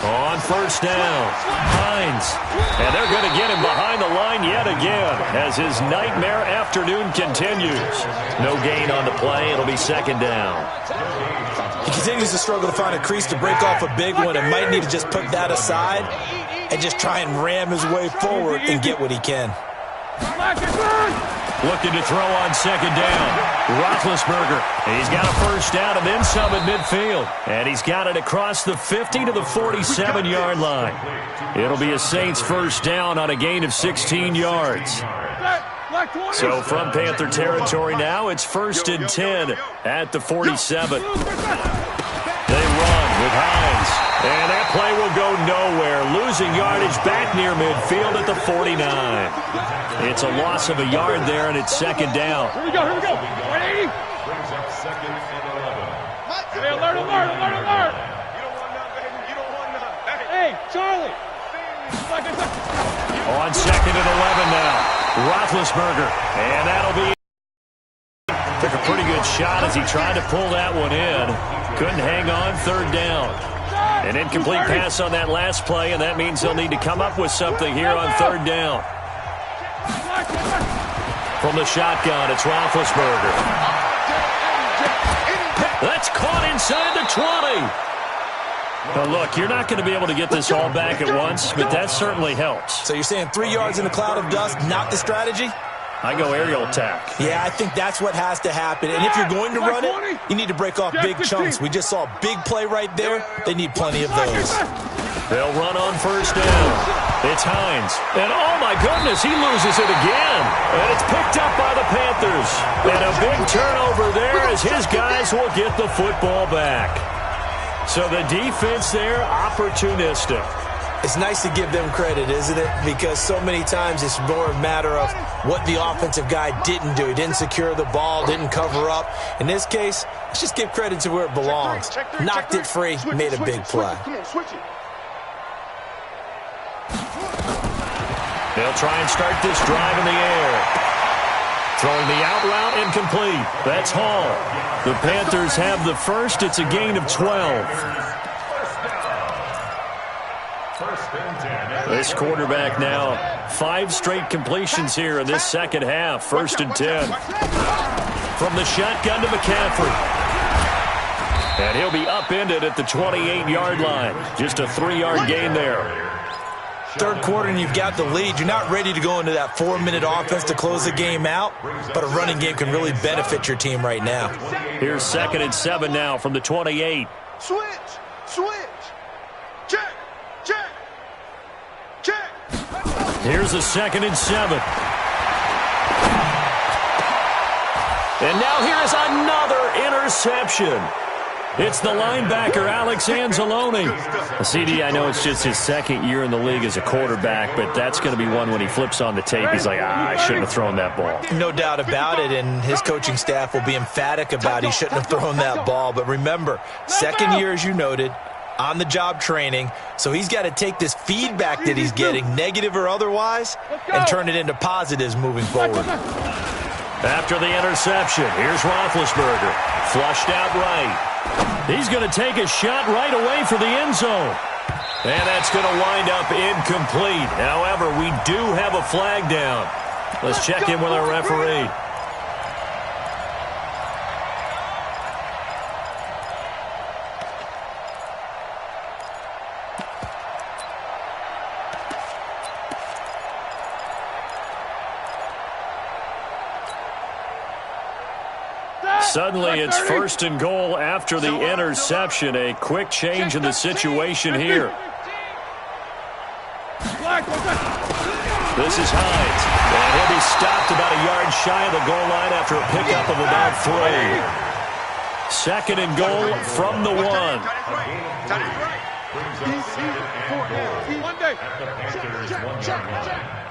[SPEAKER 1] On first down, Hines. And they're going to get him behind the line yet again as his nightmare afternoon continues. No gain on the play. It'll be second down.
[SPEAKER 3] He continues to struggle to find a crease to break off a big one and might need to just put that aside and just try and ram his way forward and get what he can.
[SPEAKER 1] Looking to throw on second down. Roethlisberger. He's got a first down and then some at midfield. And he's got it across the 50 to the 47-yard line. It'll be a Saints first down on a gain of 16 yards. So from Panther territory now, it's first and 10 at the 47. They run with Hines. And that play will go nowhere. Losing yardage back near midfield at the 49. It's a loss of a yard there, and it's second down.
[SPEAKER 2] Here we go. 180.
[SPEAKER 4] Brings up second and 11.
[SPEAKER 2] Hey, alert. You don't want none, baby. You don't want none. Hey, Charlie.
[SPEAKER 1] On second and 11 now. Roethlisberger. And that'll be... Took a pretty good shot as he tried to pull that one in. Couldn't hang on, third down. An incomplete pass on that last play, and that means they'll need to come up with something here on third down. From the shotgun, it's Roethlisberger. That's caught inside the 20. Now, look, you're not going to be able to get this all back at once, but that certainly helps.
[SPEAKER 3] So you're saying 3 yards in a cloud of dust, not the strategy?
[SPEAKER 1] I go aerial attack.
[SPEAKER 3] Yeah, I think that's what has to happen. And if you're going to run it, you need to break off big chunks. We just saw a big play right there. They need plenty of those.
[SPEAKER 1] They'll run on first down. It's Hines. And oh my goodness, he loses it again. And it's picked up by the Panthers. And a big turnover there as his guys will get the football back. So the defense there, opportunistic.
[SPEAKER 3] It's nice to give them credit, isn't it? Because so many times it's more a matter of what the offensive guy didn't do. He didn't secure the ball, didn't cover up. In this case, let's just give credit to where it belongs. Knocked it free, made a big play.
[SPEAKER 1] They'll try and start this drive in the air. Throwing the out route incomplete. That's Hall. The Panthers have the first. It's a gain of 12. This quarterback now, 5 straight completions here in this second half. First and 10. From the shotgun to McCaffrey. And he'll be upended at the 28-yard line. Just a 3-yard gain there.
[SPEAKER 3] Third quarter and you've got the lead. You're not ready to go into that 4-minute offense to close the game out, but a running game can really benefit your team right now.
[SPEAKER 1] Here's second and 7 now from the 28.
[SPEAKER 2] Switch. Check.
[SPEAKER 1] Here's a second and 7. And now here is another interception. It's the linebacker, Alex Anzalone. CD, I know it's just his second year in the league as a quarterback, but that's going to be one when he flips on the tape. He's like, I shouldn't have thrown that ball.
[SPEAKER 3] No doubt about it, and his coaching staff will be emphatic about he shouldn't have thrown that ball. But remember, second year, as you noted, on-the-job training, so he's got to take this feedback that he's getting, negative or otherwise, and turn it into positives moving forward.
[SPEAKER 1] After the interception, here's Roethlisberger. Flushed out right. He's going to take a shot right away for the end zone. And that's going to wind up incomplete. However, we do have a flag down. Let's check in with our referee. Suddenly, it's first and goal after the interception. A quick change in the situation here. This is Hines. And he'll be stopped about a yard shy of the goal line after a pickup of about 3. Second and goal from the 1.
[SPEAKER 4] Brings up second and goal.
[SPEAKER 2] One day.
[SPEAKER 4] At the Panthers' 1-yard line.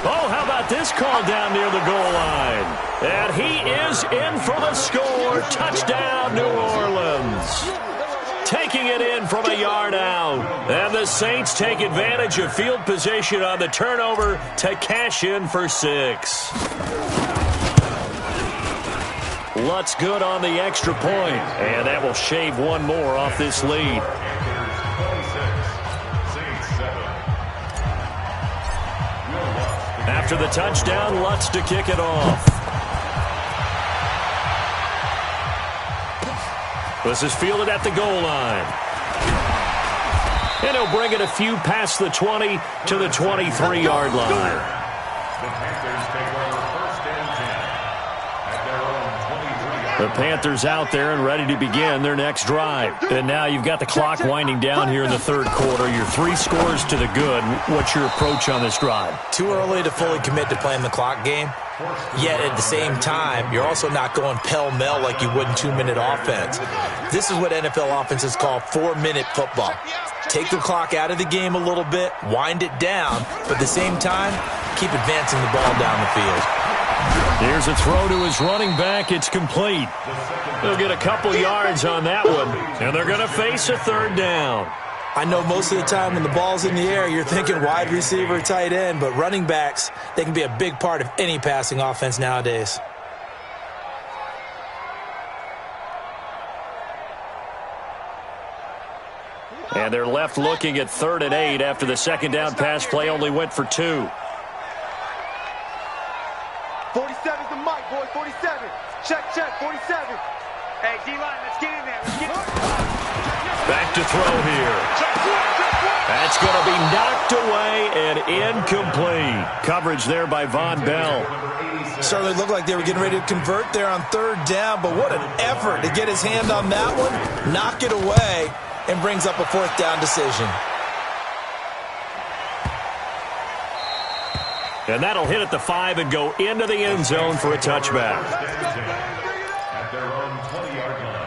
[SPEAKER 1] Oh, how about this call down near the goal line? And he is in for the score. Touchdown, New Orleans. Taking it in from a yard out. And the Saints take advantage of field position on the turnover to cash in for 6. Lutz good on the extra point. And that will shave one more off this lead. After the touchdown, Lutz to kick it off. This is fielded at the goal line. And he'll bring it a few past the 20 to the 23-yard line.
[SPEAKER 4] The Panthers take over first and 10 at their own 23-yard line.
[SPEAKER 1] The Panthers out there and ready to begin their next drive. And now you've got the clock winding down here in the third quarter. You're 3 scores to the good. What's your approach on this drive?
[SPEAKER 3] Too early to fully commit to playing the clock game. Yet at the same time, you're also not going pell-mell like you would in 2-minute offense. This is what NFL offenses call 4-minute football. Take the clock out of the game a little bit, wind it down, but at the same time, keep advancing the ball down the field.
[SPEAKER 1] Here's a throw to his running back. It's complete. They'll get a couple yards on that one, and they're going to face a third down.
[SPEAKER 3] I know most of the time when the ball's in the air, you're thinking wide receiver, tight end, but running backs, they can be a big part of any passing offense nowadays.
[SPEAKER 1] And they're left looking at 3rd and 8 after the second down pass play only went for 2.
[SPEAKER 2] 47's the mic, boys. 47. Check, 47. Hey, D-line, let's get in there. Let's get in.
[SPEAKER 1] Back to throw here. That's going to be knocked away and incomplete. Coverage there by Von Bell.
[SPEAKER 3] Certainly looked like they were getting ready to convert there on 3rd down, but what an effort to get his hand on that one, knock it away, and brings up a 4th down decision.
[SPEAKER 1] And that'll hit at the 5 and go into the end zone for a touchback.
[SPEAKER 4] At their own 20-yard line.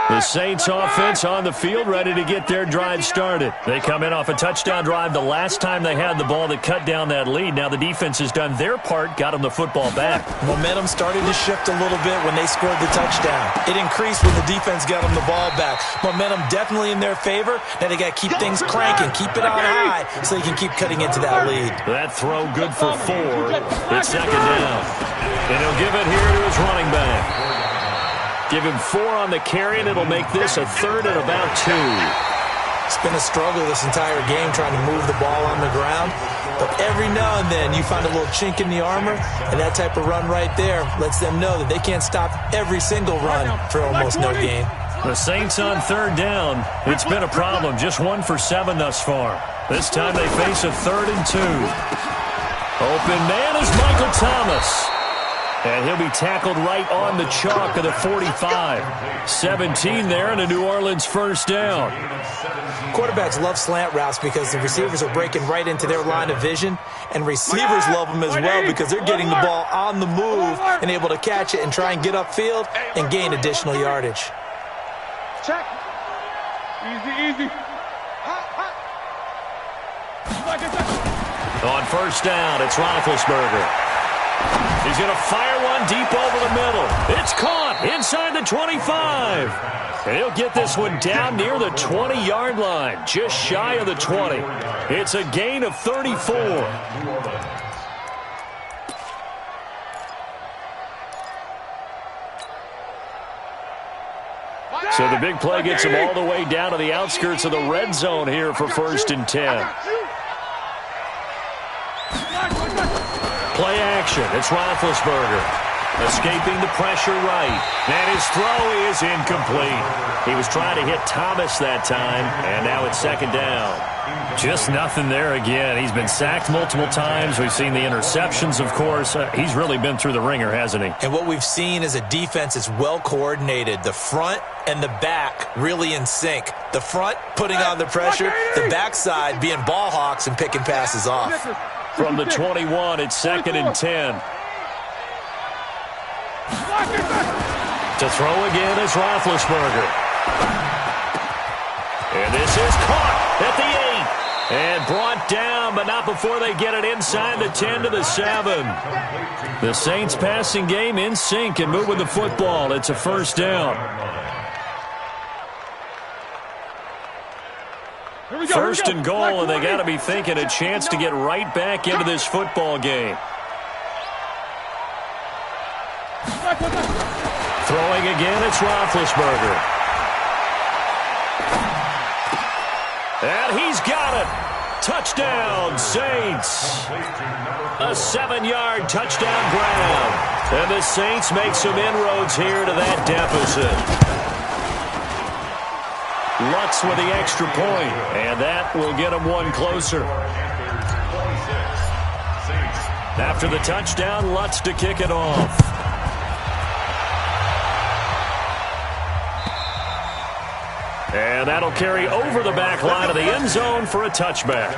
[SPEAKER 1] The Saints offense on the field ready to get their drive started. They come in off a touchdown drive the last time they had the ball that cut down that lead. Now the defense has done their part, got them the football back.
[SPEAKER 3] Momentum started to shift a little bit when they scored the touchdown. It increased when the defense got them the ball back. Momentum definitely in their favor. Now they got to keep things cranking, keep it on high so they can keep cutting into that lead.
[SPEAKER 1] That throw good for 4. It's second down. And he'll give it here to his running back. Give him 4 on the carry, and it'll make this a 3rd and about 2.
[SPEAKER 3] It's been a struggle this entire game trying to move the ball on the ground. But every now and then you find a little chink in the armor, and that type of run right there lets them know that they can't stop every single run for almost no gain.
[SPEAKER 1] The Saints on 3rd down. It's been a problem. Just 1 for 7 thus far. This time they face a 3rd and 2. Open man is Michael Thomas. And he'll be tackled right on the chalk of the 45. 17 there and a New Orleans first down.
[SPEAKER 3] Quarterbacks love slant routes because the receivers are breaking right into their line of vision, and receivers love them as well because they're getting the ball on the move and able to catch it and try and get upfield and gain additional yardage.
[SPEAKER 2] Check. Easy.
[SPEAKER 1] On first down, it's Roethlisberger. He's going to fire one deep over the middle. It's caught inside the 25. And he'll get this one down near the 20-yard line, just shy of the 20. It's a gain of 34. So the big play gets him all the way down to the outskirts of the red zone here for 1st and 10. Play action. It's Roethlisberger. Escaping the pressure right. And his throw is incomplete. He was trying to hit Thomas that time, and now it's second down. Just nothing there again. He's been sacked multiple times. We've seen the interceptions, of course. He's really been through the ringer, hasn't he?
[SPEAKER 3] And what we've seen is a defense that's well coordinated. The front and the back really in sync. The front putting on the pressure, the backside being ball hawks and picking passes off.
[SPEAKER 1] From the 21, it's 2nd and 10. To throw again is Roethlisberger. And this is caught at the 8. And brought down, but not before they get it inside the 10 to the 7. The Saints passing game in sync and moving the football. It's a first down. First and goal, and they got to be thinking a chance to get right back into this football game. Throwing again, it's Roethlisberger. And he's got it. Touchdown, Saints. A 7-yard touchdown grab. And the Saints make some inroads here to that deficit. Lutz with the extra point, and that will get them one closer. After the touchdown, Lutz to kick it off. And that'll carry over the back line of the end zone for a touchback.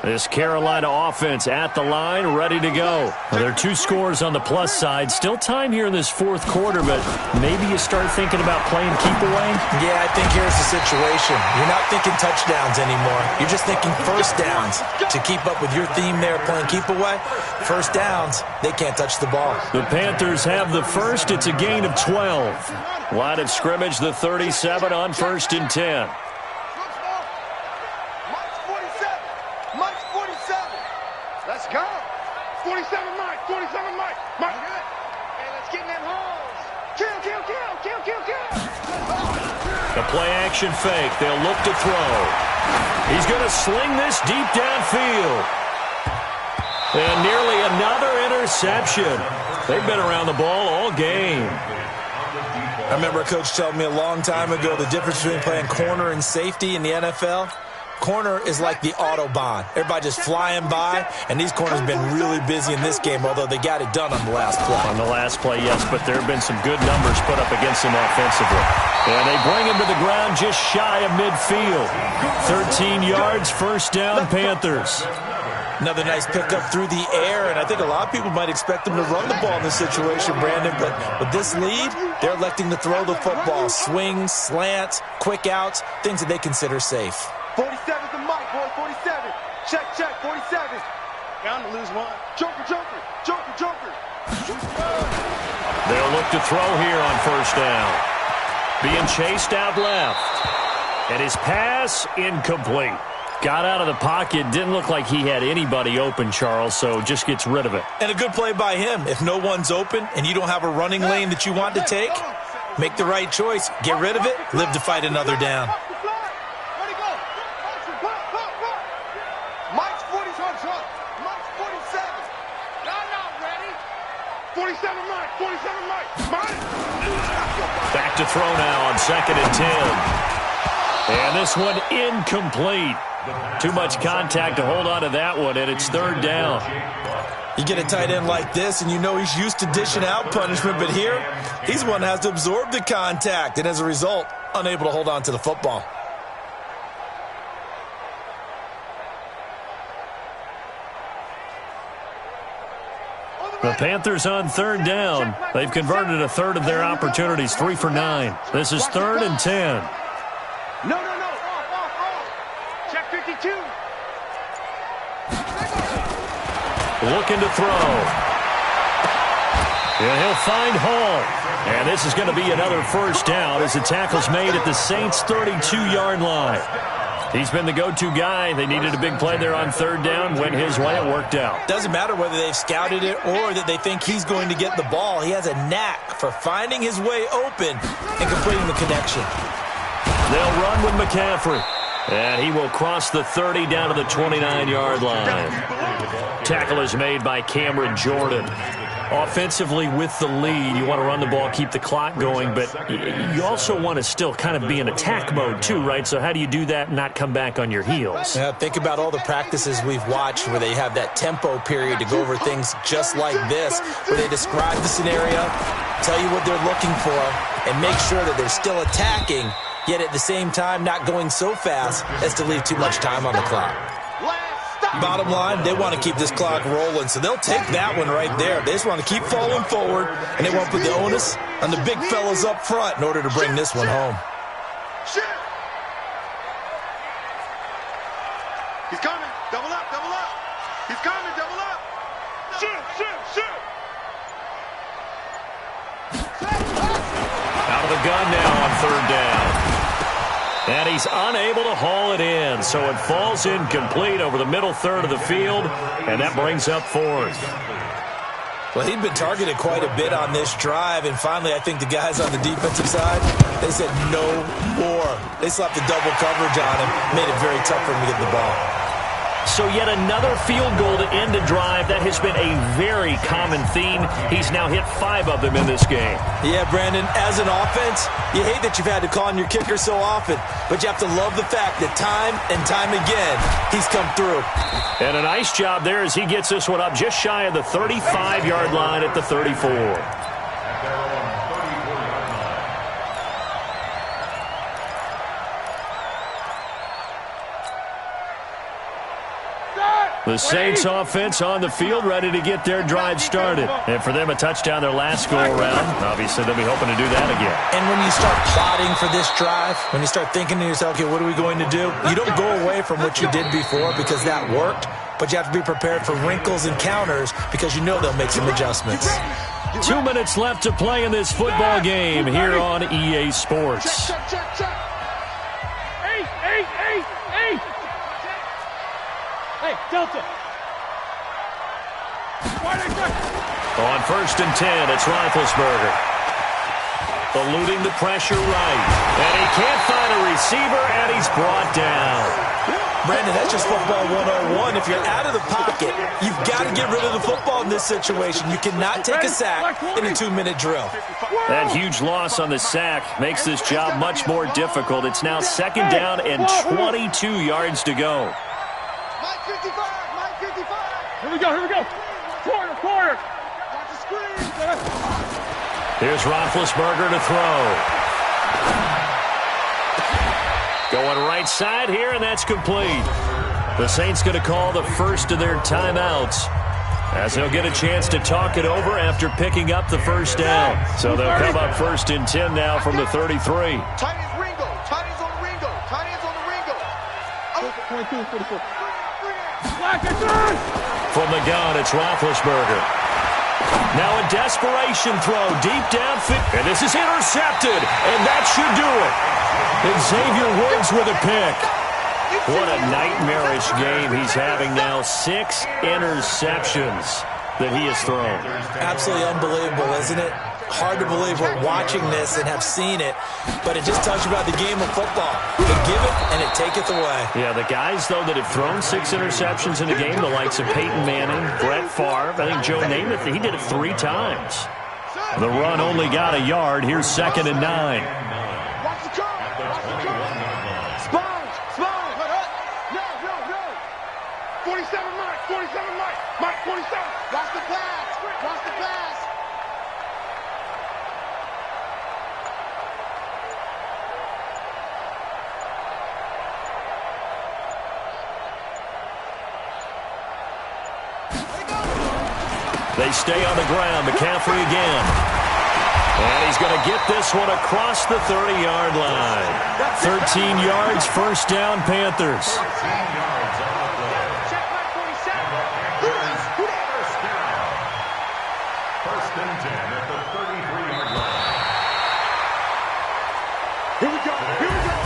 [SPEAKER 1] This Carolina offense at the line, ready to go. Well, there are 2 scores on the plus side. Still time here in this fourth quarter, but maybe you start thinking about playing keep away?
[SPEAKER 3] Yeah, I think here's the situation. You're not thinking touchdowns anymore. You're just thinking first downs. To keep up with your theme there, playing keep away, first downs, they can't touch the ball.
[SPEAKER 1] The Panthers have the first. It's a gain of 12. Line of scrimmage, the 37 on 1st and 10.
[SPEAKER 2] Let's go. 47 Mike. 47 Mike. Mike. Hey, let's get in them holes. Kill.
[SPEAKER 1] The play action fake. They'll look to throw. He's going to sling this deep downfield. And nearly another interception. They've been around the ball all game.
[SPEAKER 3] I remember a coach telling me a long time ago the difference between playing corner and safety in the NFL. Corner is like the Autobahn. Everybody just flying by, and these corners have been really busy in this game, although they got it done on the last play.
[SPEAKER 1] On the last play, yes, but there have been some good numbers put up against them offensively. And they bring him to the ground just shy of midfield. 13 yards, first down, Panthers.
[SPEAKER 3] Another nice pickup through the air, and I think a lot of people might expect them to run the ball in this situation, Brandon, but with this lead, they're electing to throw the football. Swings, slants, quick outs, things that they consider safe.
[SPEAKER 2] 47's the mic, boy. 47. Check, 47. Bound to lose one. Joker.
[SPEAKER 1] They'll look to throw here on first down. Being chased out left. And his pass incomplete. Got out of the pocket. Didn't look like he had anybody open, Charles, so just gets rid of it.
[SPEAKER 3] And a good play by him. If no one's open and you don't have a running lane that you want to take, make the right choice. Get rid of it. Live to fight another down.
[SPEAKER 2] Mike's 47. Mike's 47. Not ready. 47 Mike. 47 Mike.
[SPEAKER 1] Back to throw now on 2nd and 10. And this one incomplete. Too much contact to hold on to that one, and it's 3rd down.
[SPEAKER 3] You get a tight end like this, and you know he's used to dishing out punishment, but here, he's the one that has to absorb the contact, and as a result, unable to hold on to the football.
[SPEAKER 1] The Panthers on 3rd down. They've converted a third of their opportunities, 3 for 9. This is 3rd and 10.
[SPEAKER 2] No. Check 52.
[SPEAKER 1] Looking to throw. And he'll find Hall. And this is going to be another first down as the tackle's made at the Saints' 32-yard line. He's been the go-to guy. They needed a big play there on 3rd down. Went his way. It worked out.
[SPEAKER 3] Doesn't matter whether they've scouted it or that they think he's going to get the ball. He has a knack for finding his way open and completing the connection.
[SPEAKER 1] They'll run with McCaffrey. And he will cross the 30 down to the 29-yard line. Tackle is made by Cameron Jordan. Offensively with the lead, you want to run the ball, keep the clock going, but you also want to still kind of be in attack mode too, right? So how do you do that and not come back on your heels?
[SPEAKER 3] Yeah, think about all the practices we've watched where they have that tempo period to go over things just like this, where they describe the scenario, tell you what they're looking for, and make sure that they're still attacking, yet at the same time not going so fast as to leave too much time on the clock. Bottom line, they want to keep this clock rolling, so they'll take that one right there. They just want to keep falling forward, and they won't put the onus on the big fellas up front in order to bring this one home.
[SPEAKER 2] He's coming. Double up, double up. He's coming, double up. Shoot, shoot, shoot.
[SPEAKER 1] Out of the gun now on third down. And he's unable to haul it in, so it falls incomplete over the middle third of the field, and that brings up fourth.
[SPEAKER 3] Well, he'd been targeted quite a bit on this drive, and finally I think the guys on the defensive side, they said no more. They slapped the double coverage on him, made it very tough for him to get the ball.
[SPEAKER 1] So yet another field goal to end a drive. That has been a very common theme. He's now hit 5 of them in this game.
[SPEAKER 3] Yeah, Brandon, as an offense, you hate that you've had to call on your kicker so often, but you have to love the fact that time and time again, he's come through.
[SPEAKER 1] And a nice job there as he gets this one up just shy of the 35-yard line at the 34. The Saints offense on the field, ready to get their drive started. And for them, a touchdown their last go-around. Obviously, they'll be hoping to do that again.
[SPEAKER 3] And when you start plotting for this drive, when you start thinking to yourself, okay, what are we going to do? You don't go away from what you did before because that worked, but you have to be prepared for wrinkles and counters because you know they'll make some adjustments.
[SPEAKER 1] 2 minutes left to play in this football game here on EA Sports.
[SPEAKER 2] Check, check, check.
[SPEAKER 5] Hey! Hey, Delta!
[SPEAKER 1] On 1st and 10, it's Roethlisberger. Eluding the pressure right. And he can't find a receiver, and he's brought down.
[SPEAKER 3] Brandon, that's just football 101. If you're out of the pocket, you've got to get rid of the football in this situation. You cannot take a sack in a 2-minute drill.
[SPEAKER 1] That huge loss on the sack makes this job much more difficult. It's now 2nd down and 22 yards to go.
[SPEAKER 2] Mike 55, Mike 55.
[SPEAKER 5] Here we go. Corner.
[SPEAKER 2] Watch the screen.
[SPEAKER 1] Here's Roethlisberger to throw. Going right side here, and that's complete. The Saints going to call the first of their timeouts, as they'll get a chance to talk it over after picking up the first down. So they'll come up 1st and 10 now from the 33.
[SPEAKER 2] Tight ends Ringo. Tight ends on the Ringo. Tight ends on the Ringo.
[SPEAKER 5] 22, 44.
[SPEAKER 1] From the gun, it's Roethlisberger. Now a desperation throw deep downfield. And this is intercepted. And that should do it. And Xavier Woods with a pick. What a nightmarish game he's having now. 6 interceptions that he has thrown.
[SPEAKER 3] Absolutely unbelievable, isn't it? Hard to believe we're watching this and have seen it, but it just tells you about the game of football. They give it, and it taketh away.
[SPEAKER 1] Yeah, the guys, though, that have thrown 6 interceptions in a game, the likes of Peyton Manning, Brett Favre, I think Joe Namath, he did it 3 times. The run only got a yard. Here's 2nd and 9.
[SPEAKER 2] Watch the curve. Sponge. No. 47 Mike. Mike 47. Watch the pass.
[SPEAKER 1] They stay on the ground. McCaffrey again. And he's going to get this one across the 30-yard line. 13 yards, 1st down, Panthers.
[SPEAKER 2] Check Mike 47.
[SPEAKER 4] First and 10 at the 33-yard line.
[SPEAKER 2] Here we go.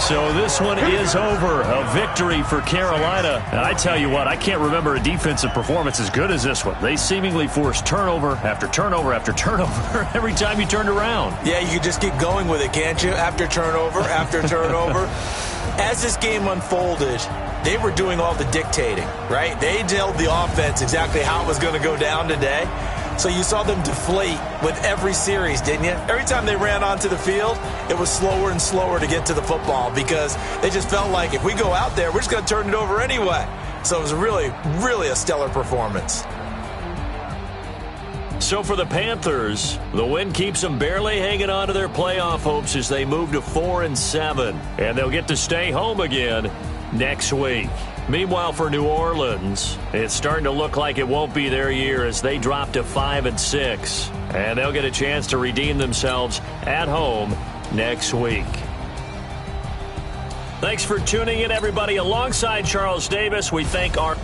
[SPEAKER 1] So this one is over. A victory for Carolina. And I tell you what, I can't remember a defensive performance as good as this one. They seemingly forced turnover after turnover after turnover every time you turned around.
[SPEAKER 3] Yeah, you can just keep going with it, can't you? After turnover. as this game unfolded, they were doing all the dictating, right? They told the offense exactly how it was going to go down today. So you saw them deflate with every series, didn't you? Every time they ran onto the field, it was slower and slower to get to the football because they just felt like if we go out there, we're just going to turn it over anyway. So it was really, really a stellar performance.
[SPEAKER 1] So for the Panthers, the win keeps them barely hanging on to their playoff hopes as they move to 4-7. And they'll get to stay home again next week. Meanwhile, for New Orleans, it's starting to look like it won't be their year as they drop to 5-6. And they'll get a chance to redeem themselves at home next week. Thanks for tuning in, everybody. Alongside Charles Davis, we thank our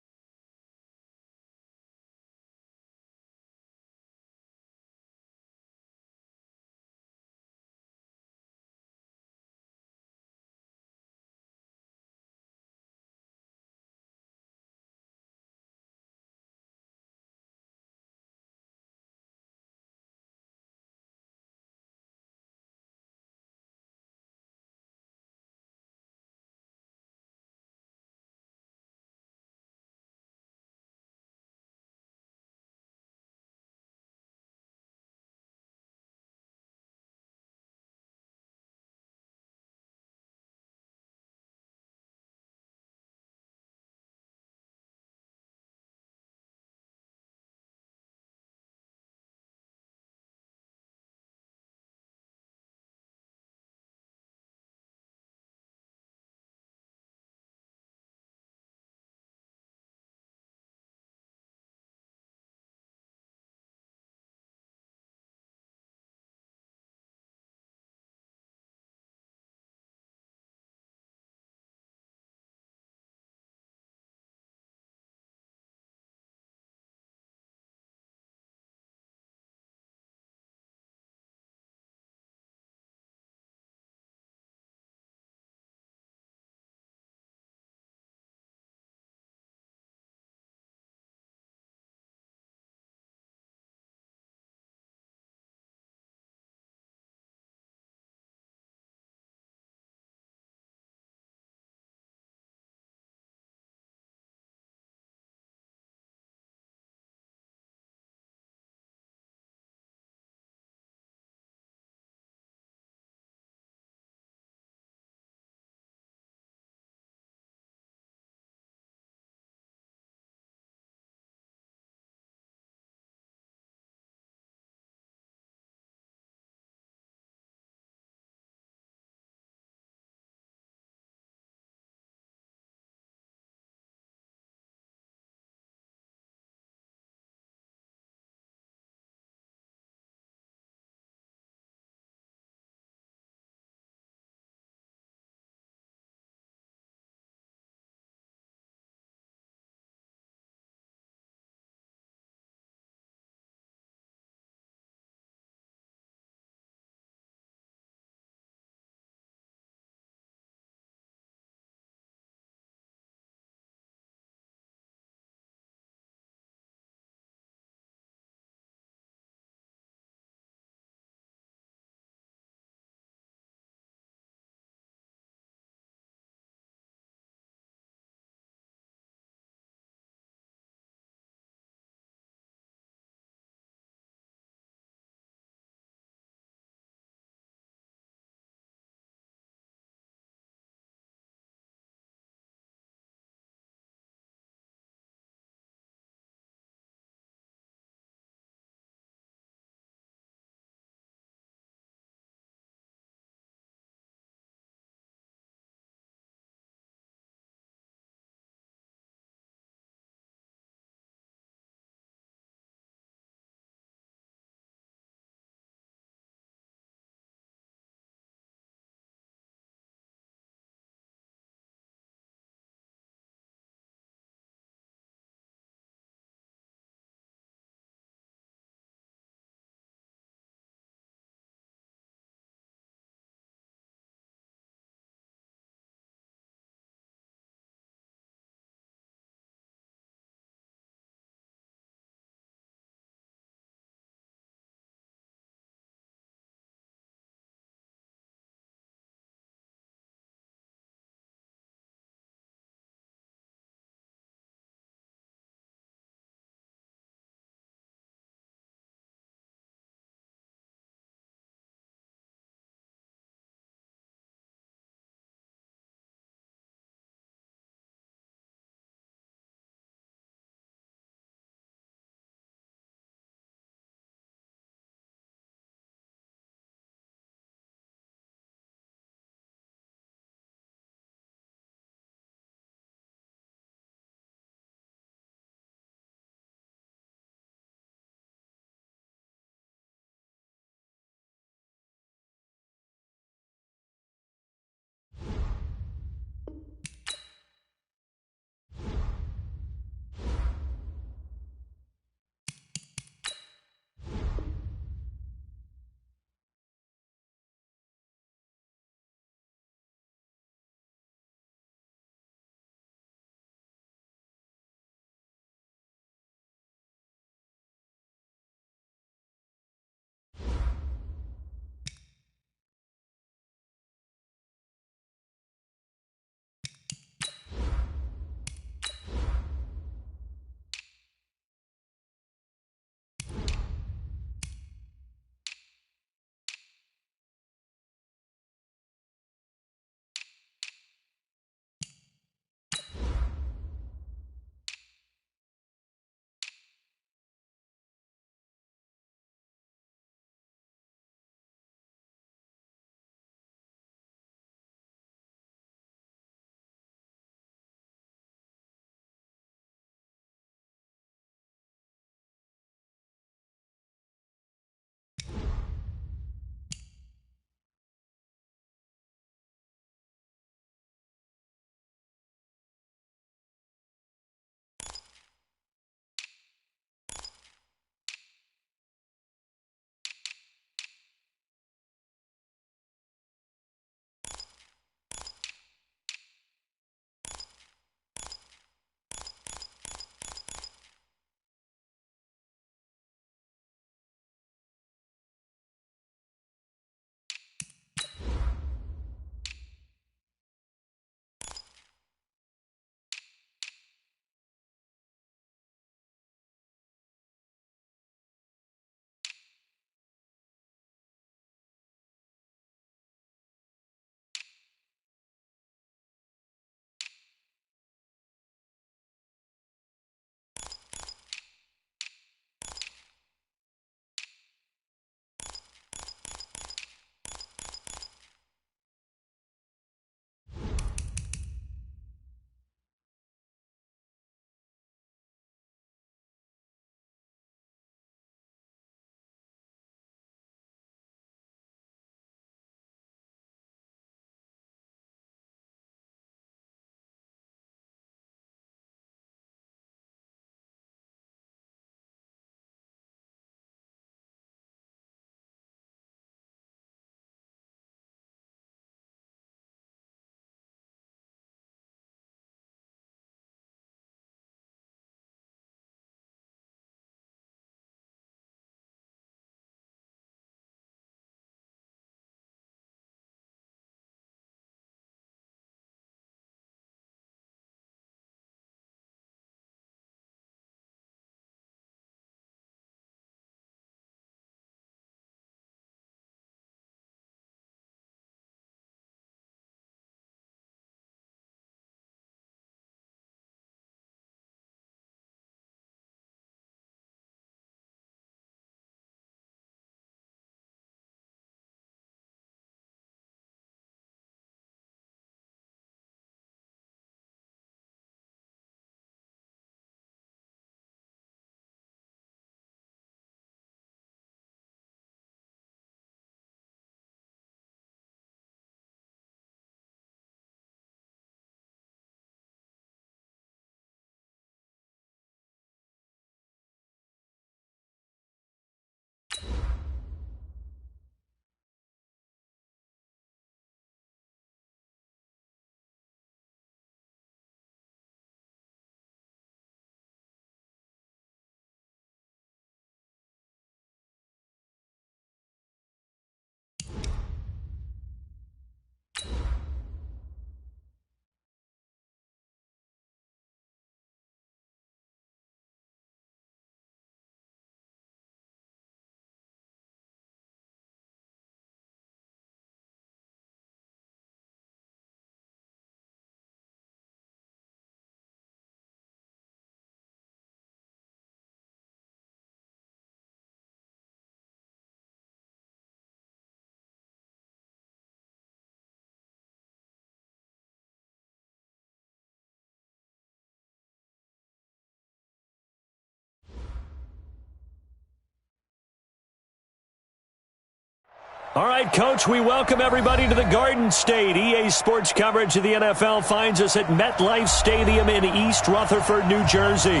[SPEAKER 1] All right, Coach, we welcome everybody to the Garden State. EA Sports coverage of the NFL finds us at MetLife Stadium in East Rutherford, New Jersey.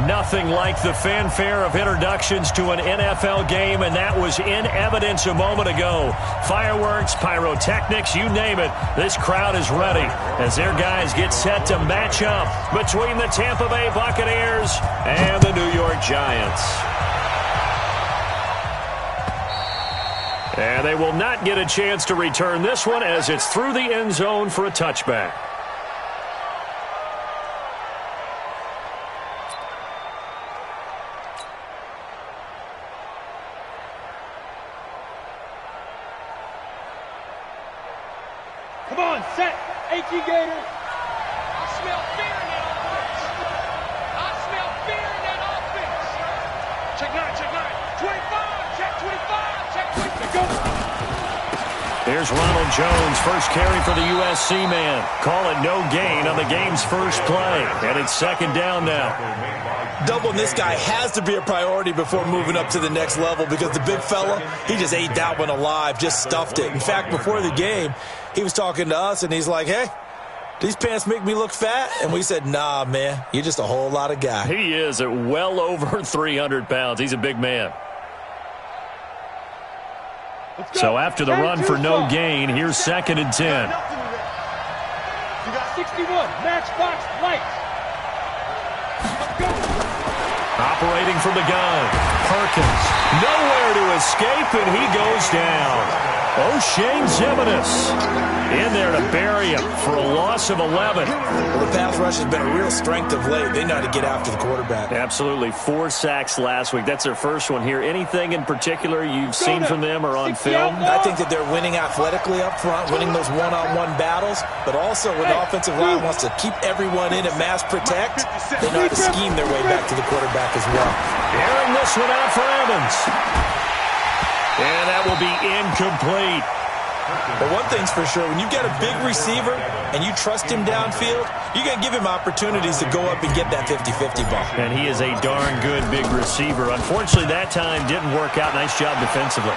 [SPEAKER 1] Nothing like the fanfare of introductions to an NFL game, and that was in evidence a moment ago. Fireworks, pyrotechnics, you name it. This crowd is ready as their guys get set to match up between the Tampa Bay Buccaneers and the New York Giants. And they will not get a chance to return this one as it's through the end zone for a touchback.
[SPEAKER 5] Come on, set. H.E. Gator.
[SPEAKER 2] I smell fear in that offense. I smell fear in that offense. Check 9, check 9. 25, check 25, check 25. Go.
[SPEAKER 1] Here's Ronald Jones, first carry for the USC man. Call it no gain on the game's first play. And it's second down now.
[SPEAKER 3] Doubling this guy has to be a priority before moving up to the next level because the big fella, he just ate that one alive, just stuffed it. In fact, before the game, he was talking to us, and he's like, hey, these pants make me look fat? And we said, nah, man, you're just a whole lot of guy.
[SPEAKER 1] He is at well over 300 pounds. He's a big man. So after the run for no gain, here's second and 10.
[SPEAKER 5] You got 61. Matchbox lights.
[SPEAKER 1] Operating from the gun. Perkins. Nowhere to escape, and he goes down. O'Shane Zimenez in there to bury him for a loss of 11.
[SPEAKER 3] Well, the pass rush has been a real strength of late. They know how to get after the quarterback.
[SPEAKER 1] Absolutely. 4 sacks last week. That's their first one here. Anything in particular you've seen from them or on film?
[SPEAKER 3] I think that they're winning athletically up front, winning those one-on-one battles, but also when the offensive line wants to keep everyone in and mass protect, they know how to scheme their way back to the quarterback as well.
[SPEAKER 1] Airing this one out for Evans. And that will be incomplete.
[SPEAKER 3] But one thing's for sure, when you've got a big receiver and you trust him downfield, you're going to give him opportunities to go up and get that 50-50 ball.
[SPEAKER 1] And he is a darn good big receiver. Unfortunately, that time didn't work out. Nice job defensively.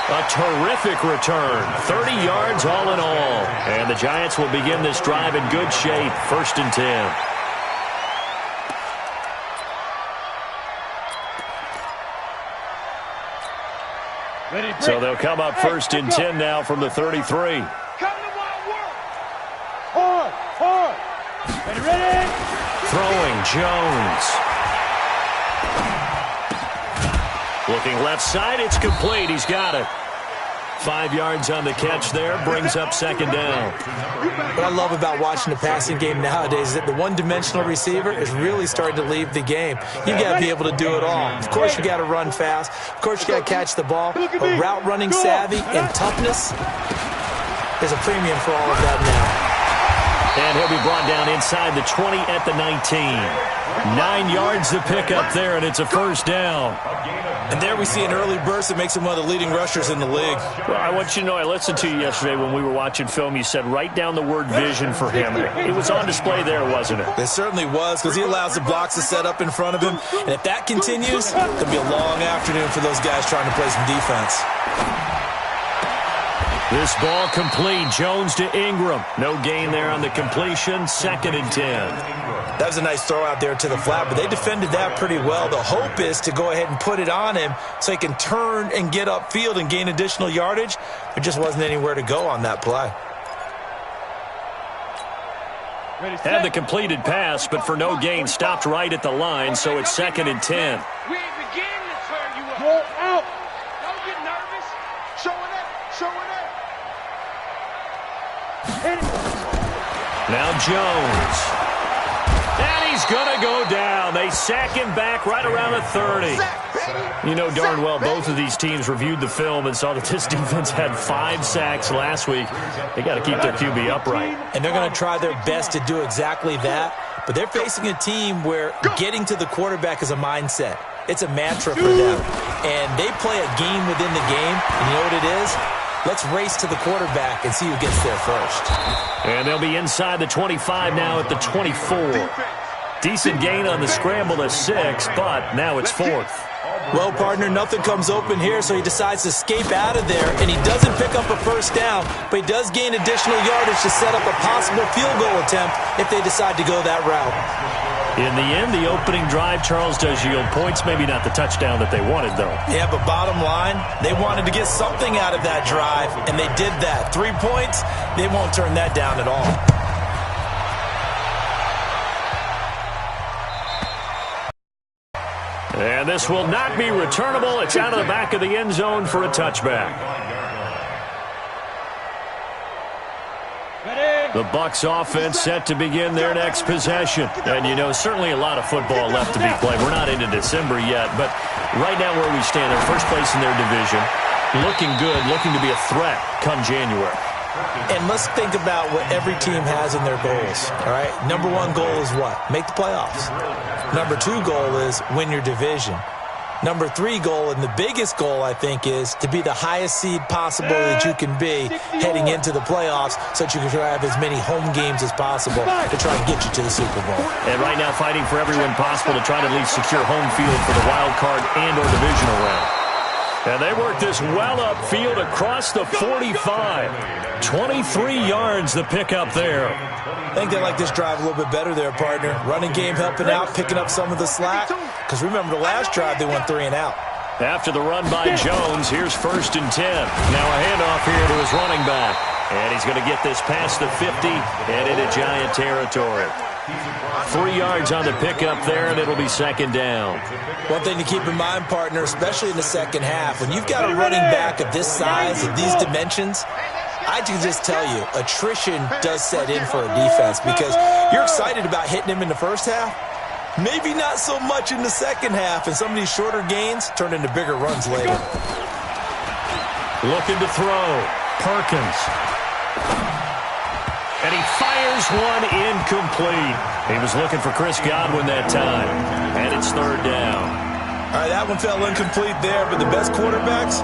[SPEAKER 1] A terrific return. 30 yards all in all. And the Giants will begin this drive in good shape. First and 10. So they'll come up first and 10 now from the 33.
[SPEAKER 2] Come to my work.
[SPEAKER 5] Hard. Ready?
[SPEAKER 1] Throwing Jones. Looking left side, it's complete. He's got it. 5 yards on the catch there, brings up second down.
[SPEAKER 3] What I love about watching the passing game nowadays is that the one-dimensional receiver is really starting to leave the game. You've got to be able to do it all. Of course, you got to run fast. Of course, you got to catch the ball. But route running savvy and toughness, there's a premium for all of that now.
[SPEAKER 1] And he'll be brought down inside the 20 at the 19. 9 yards to pick up there, and it's a first down.
[SPEAKER 3] And there we see an early burst that makes him one of the leading rushers in the league.
[SPEAKER 1] Well, I want you to know, I listened to you yesterday when we were watching film. You said write down the word vision for him. It was on display there, wasn't it?
[SPEAKER 3] It certainly was, because he allows the blocks to set up in front of him. And if that continues, it'll be a long afternoon for those guys trying to play some defense.
[SPEAKER 1] This ball complete. Jones to Ingram. No gain there on the completion. Second and 10.
[SPEAKER 3] That was a nice throw out there to the flat, but they defended that pretty well. The hope is to go ahead and put it on him so he can turn and get upfield and gain additional yardage. There just wasn't anywhere to go on that play.
[SPEAKER 1] Had the completed pass, but for no gain, stopped right at the line, so it's second and 10.
[SPEAKER 2] We ain't beginning to clear you up.
[SPEAKER 5] Go out.
[SPEAKER 2] Don't get nervous. Show it up. Show it up.
[SPEAKER 1] Now Jones. And he's going to go down. They sack him back right around the 30. You know darn well both of these teams reviewed the film and saw that this defense had 5 sacks last week. They got to keep their QB upright.
[SPEAKER 3] And they're going to try their best to do exactly that. But they're facing a team where getting to the quarterback is a mindset. It's a mantra for them. And they play a game within the game. And you know what it is? Let's race to the quarterback and see who gets there first.
[SPEAKER 1] And they'll be inside the 25 now at the 24. Decent gain on the scramble to 6, but now it's 4th.
[SPEAKER 3] Well, partner, nothing comes open here, so he decides to escape out of there, and he doesn't pick up a first down, but he does gain additional yardage to set up a possible field goal attempt if they decide to go that route.
[SPEAKER 1] In the end, the opening drive, Charles, does yield points. Maybe not the touchdown that they wanted, though.
[SPEAKER 3] Yeah, but bottom line, they wanted to get something out of that drive, and they did that. 3 points, they won't turn that down at all.
[SPEAKER 1] And this will not be returnable. It's out of the back of the end zone for a touchback. The Bucs offense set to begin their next possession. And, you know, certainly a lot of football left to be played. We're not into December yet, but right now where we stand, they're first place in their division. Looking good, looking to be a threat come January.
[SPEAKER 3] And let's think about what every team has in their goals, all right? Number 1 goal is what? Make the playoffs. Number 2 goal is win your division. Number 3 goal, and the biggest goal, I think, is to be the highest seed possible that you can be heading into the playoffs so that you can have as many home games as possible to try and get you to the Super Bowl.
[SPEAKER 1] And right now fighting for every win possible to try to at least secure home field for the wild card and or divisional round. And they work this well upfield across the 45. 23 yards the pickup there.
[SPEAKER 3] I think they like this drive a little bit better there, partner. Running game helping out, picking up some of the slack. Because remember the last drive, they went 3 and out.
[SPEAKER 1] After the run by Jones, here's 1st and 10. Now a handoff here to his running back. And he's going to get this past the 50 and into Giant territory. 3 yards on the pickup there, and it'll be 2nd down.
[SPEAKER 3] One thing to keep in mind, partner, especially in the second half, when you've got a running back of this size, of these dimensions, I can just tell you, attrition does set in for a defense because you're excited about hitting him in the first half. Maybe not so much in the second half, and some of these shorter gains turn into bigger runs later.
[SPEAKER 1] Looking to throw. Perkins. And he fires one incomplete. He was looking for Chris Godwin that time. And it's 3rd down.
[SPEAKER 3] All right, that one fell incomplete there, but the best quarterbacks,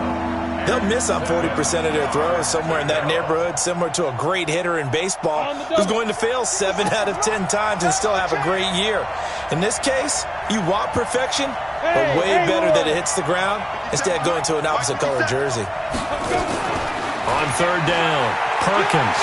[SPEAKER 3] they'll miss on 40% of their throws, somewhere in that neighborhood, similar to a great hitter in baseball who's going to fail 7 out of 10 times and still have a great year. In this case, you want perfection, but way better that it hits the ground instead of going to an opposite color jersey.
[SPEAKER 1] On 3rd down, Perkins.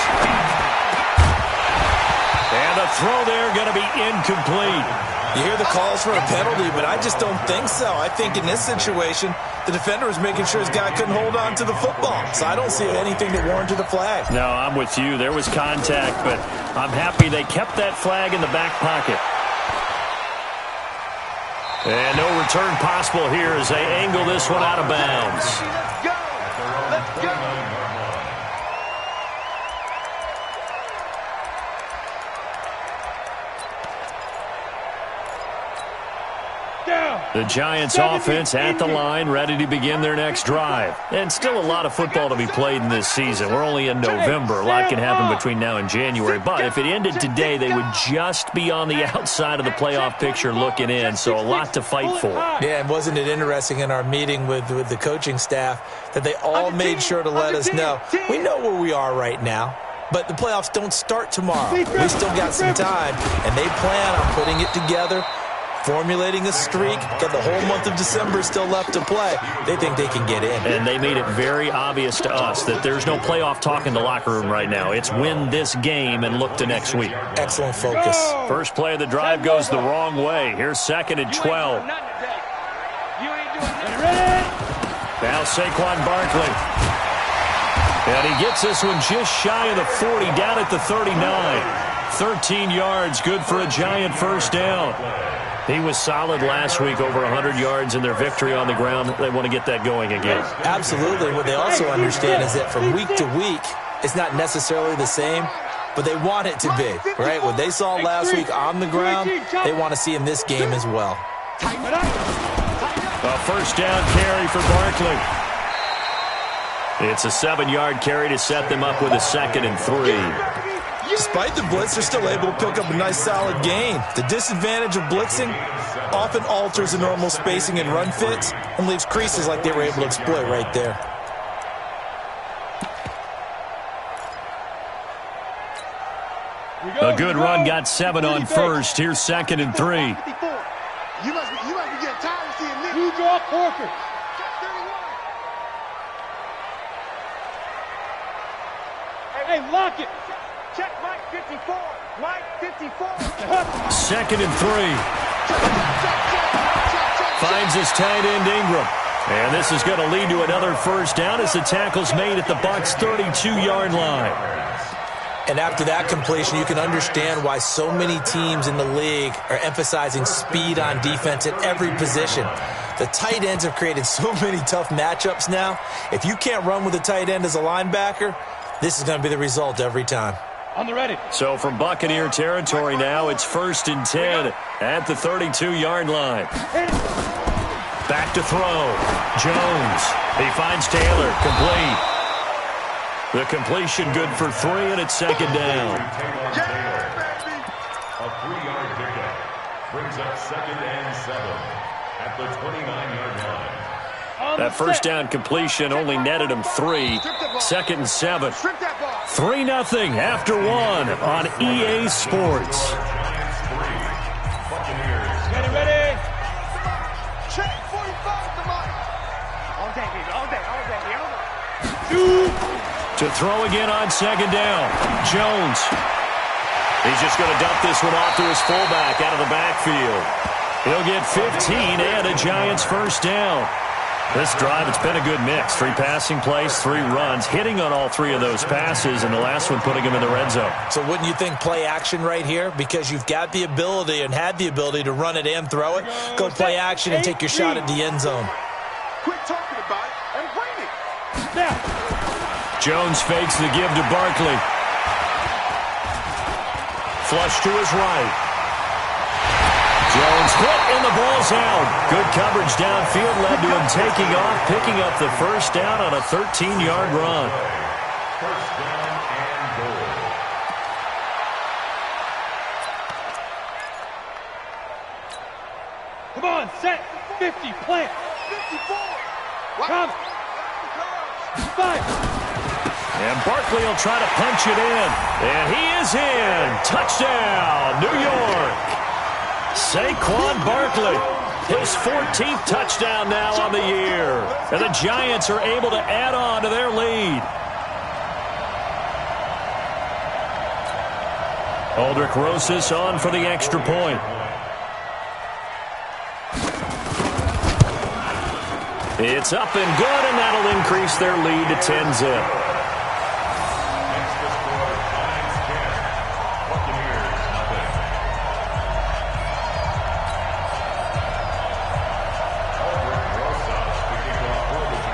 [SPEAKER 1] And the throw there going to be incomplete.
[SPEAKER 3] You hear the calls for a penalty, but I just don't think so. I think in this situation, the defender was making sure his guy couldn't hold on to the football. So I don't see anything that warranted a flag.
[SPEAKER 1] No, I'm with you. There was contact, but I'm happy they kept that flag in the back pocket. And no return possible here as they angle this one out of bounds.
[SPEAKER 2] Let's go! Let's go!
[SPEAKER 1] The Giants offense at the line, ready to begin their next drive. And still a lot of football to be played in this season. We're only in November. A lot can happen between now and January. But if it ended today, they would just be on the outside of the playoff picture looking in. So a lot to fight for.
[SPEAKER 3] Yeah, and wasn't it interesting in our meeting with the coaching staff that they all made sure to let us know, we know where we are right now. But the playoffs don't start tomorrow. We still got some time, and they plan on putting it together, formulating a streak. Got the whole month of December still left to play. They think they can get in.
[SPEAKER 1] And they made it very obvious to us that there's no playoff talk in the locker room right now. It's win this game and look to next week.
[SPEAKER 3] Excellent focus.
[SPEAKER 1] First play of the drive goes the wrong way. Here's 2nd and 12. Now Saquon Barkley. And he gets this one just shy of the 40, down at the 39. 13 yards, good for a Giant first down. He was solid last week, over 100 yards in their victory on the ground. They want to get that going again.
[SPEAKER 3] Absolutely. What they also understand is that from week to week, it's not necessarily the same, but they want it to be, right? What they saw last week on the ground, they want to see in this game as well.
[SPEAKER 1] A first down carry for Barkley. It's a 7-yard carry to set them up with a 2nd and 3.
[SPEAKER 3] Despite the blitz, they're still able to pick up a nice solid gain. The disadvantage of blitzing often alters the normal spacing and run fits and leaves creases like they were able to exploit right there.
[SPEAKER 1] A good run got 7 on first. Here's 2nd and 3.
[SPEAKER 2] You must be getting tired of seeing Nick.
[SPEAKER 5] You draw Corker. Hey, lock it.
[SPEAKER 2] Check Mike 54. Mike 54.
[SPEAKER 1] 2nd and 3. Finds his tight end Ingram. And this is going to lead to another first down as the tackle's made at the Bucs' 32-yard line.
[SPEAKER 3] And after that completion, you can understand why so many teams in the league are emphasizing speed on defense at every position. The tight ends have created so many tough matchups now. If you can't run with a tight end as a linebacker, this is going to be the result every time.
[SPEAKER 5] On the ready.
[SPEAKER 1] So from Buccaneer territory now, it's 1st and 10 at the 32-yard line. Back to throw. Jones. He finds Taylor. Complete. The completion good for 3, and it's 2nd down.
[SPEAKER 4] A 3-yard pickup brings up 2nd and 7 at the 29-yard line.
[SPEAKER 1] That first down completion only netted him 3. 2nd and 7. 3-0 after 1 on EA Sports.
[SPEAKER 5] Ready.
[SPEAKER 2] Check 45 to Mike. All day, baby. All day.
[SPEAKER 1] To throw again on 2nd down. Jones. He's just going to dump this one off to his fullback out of the backfield. He'll get 15 and a Giants first down. This drive, it's been a good mix. 3 passing plays, 3 runs, hitting on all 3 of those passes, and the last one putting him in the red zone.
[SPEAKER 3] So wouldn't you think play action right here? Because you've got the ability and had the ability to run it and throw it. Go play action and take your shot at the end zone.
[SPEAKER 2] Quit talking about it and bring it.
[SPEAKER 5] Now.
[SPEAKER 1] Jones fakes the give to Barkley. Flush to his right. Jones hit and the ball's out. Good coverage downfield led to him taking off, picking up the first down on a 13-yard run.
[SPEAKER 4] First down and goal.
[SPEAKER 5] Come on, set. 50, plant.
[SPEAKER 2] 54.
[SPEAKER 5] Come. 5.
[SPEAKER 1] And Barkley will try to punch it in. And he is in. Touchdown, New York. Saquon Barkley, his 14th touchdown now on the year. And the Giants are able to add on to their lead. Aldrich Rosas on for the extra point. It's up and good, and that'll increase their lead to 10-zip.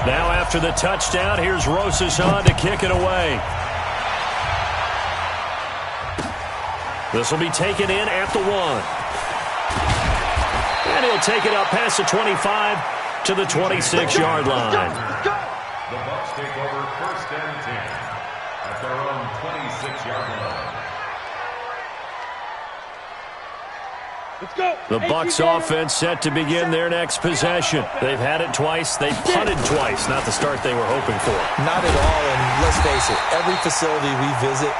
[SPEAKER 1] Now after the touchdown, here's Rosas on to kick it away. This will be taken in at the 1. And he'll take it up past the 25 to the 26-yard line.
[SPEAKER 4] The Bucs take over 1st and 10 at their own 26-yard line.
[SPEAKER 5] Let's go.
[SPEAKER 1] The Bucs offense set to begin their next possession. They've had it twice. They've punted twice. Not the start they were hoping for.
[SPEAKER 3] Not at all, and let's face it, every facility we visit,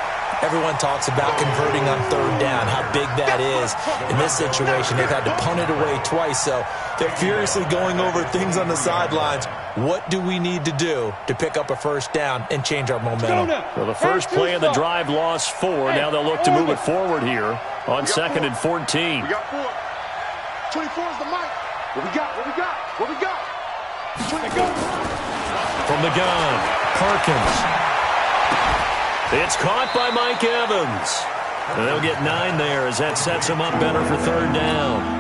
[SPEAKER 3] everyone talks about converting on 3rd down, how big that is. In this situation, they've had to punt it away twice, so they're furiously going over things on the sidelines. What do we need to do to pick up a first down and change our momentum?
[SPEAKER 1] Well, the first play of the drive lost 4. Now they'll look to move it forward here on 2nd and 14.
[SPEAKER 2] We got 4. 24 is the mic. What we got? 24.
[SPEAKER 1] From the gun, Perkins. It's caught by Mike Evans. And they'll get 9 there as that sets him up better for 3rd down.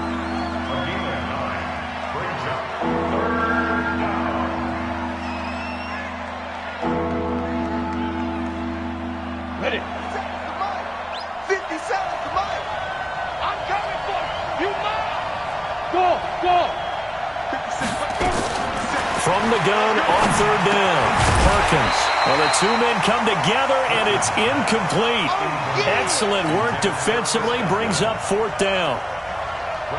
[SPEAKER 5] Ready.
[SPEAKER 2] 57 to Mike. I'm coming for you.
[SPEAKER 5] Go.
[SPEAKER 1] From the gun on 3rd down, Perkins. Well, the 2 men come together, and it's incomplete. Excellent work defensively, brings up 4th down.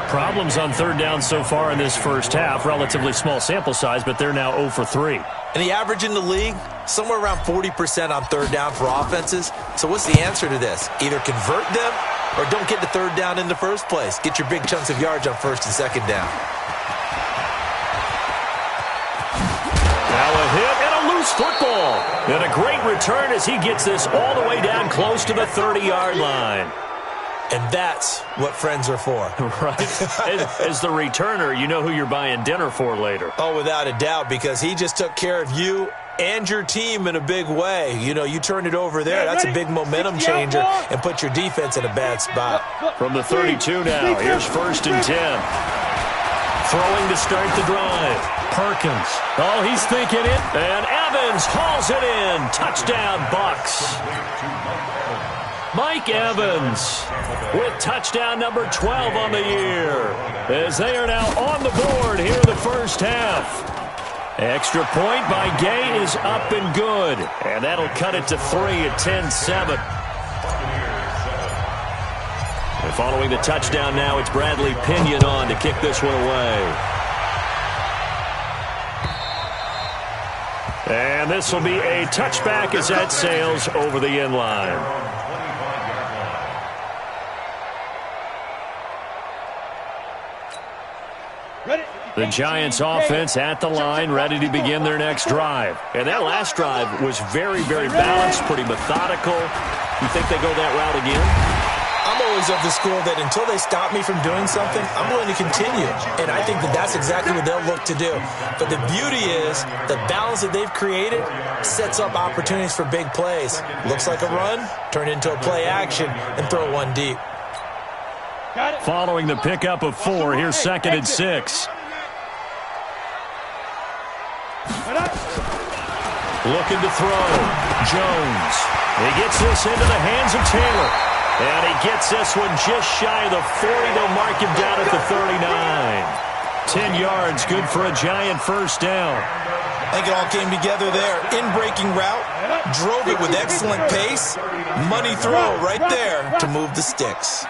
[SPEAKER 1] Problems on third down so far in this first half. Relatively small sample size, but they're now 0 for 3.
[SPEAKER 3] And the average in the league, somewhere around 40% on third down for offenses. So what's the answer to this? Either convert them or don't get the third down in the first place. Get your big chunks of yards on first and second down.
[SPEAKER 1] Now a hit and a loose football. And a great return as he gets this all the way down close to the 30-yard line.
[SPEAKER 3] And that's what friends are for.
[SPEAKER 1] Right. As the returner, you know who you're buying dinner for later.
[SPEAKER 3] Oh, without a doubt, because he just took care of you and your team in a big way. You know, you turned it over there. That's a big momentum changer and put your defense in a bad spot.
[SPEAKER 1] From the 32 now, here's 1st and 10. Throwing to start the drive. Perkins. Oh, he's thinking it. And Evans hauls it in. Touchdown, Bucks. Mike Evans with touchdown number 12 on the year, as they are now on the board here in the first half. Extra point by Gay is up and good, and that'll cut it to 3 at 10-7. And following the touchdown now, it's Bradley Pinion on to kick this one away. And this will be a touchback as that sails over the end line. The Giants offense at the line, ready to begin their next drive. And that last drive was very, very balanced, pretty methodical. You think they go that route again?
[SPEAKER 3] I'm always of the school that until they stop me from doing something, I'm willing to continue. And I think that that's exactly what they'll look to do. But the beauty is the balance that they've created sets up opportunities for big plays. Looks like a run, turn into a play action, and throw one deep.
[SPEAKER 1] Following the pickup of 4, here's 2nd and 6. Looking to throw. Jones. He gets this into the hands of Taylor. And he gets this one just shy of the 40. They'll mark him down at the 39. 10 yards, good for a Giant first down.
[SPEAKER 3] I think it all came together there. In-breaking route, drove it with excellent pace. Money throw right there to move the sticks.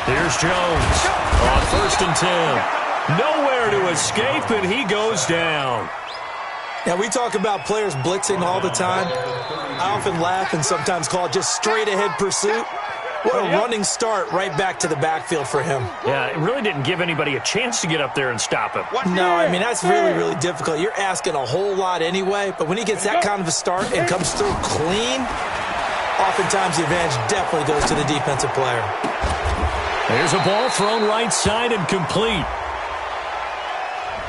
[SPEAKER 1] Here's Jones on 1st and 10. Nowhere to escape, and he goes down.
[SPEAKER 3] Now, we talk about players blitzing all the time. I often laugh and sometimes call it just straight-ahead pursuit. What a running start right back to the backfield for him.
[SPEAKER 1] Yeah, it really didn't give anybody a chance to get up there and stop him.
[SPEAKER 3] No, I mean, that's really, really difficult. You're asking a whole lot anyway, but when he gets that kind of a start and comes through clean, oftentimes the advantage definitely goes to the defensive player.
[SPEAKER 1] There's a ball thrown right side and complete.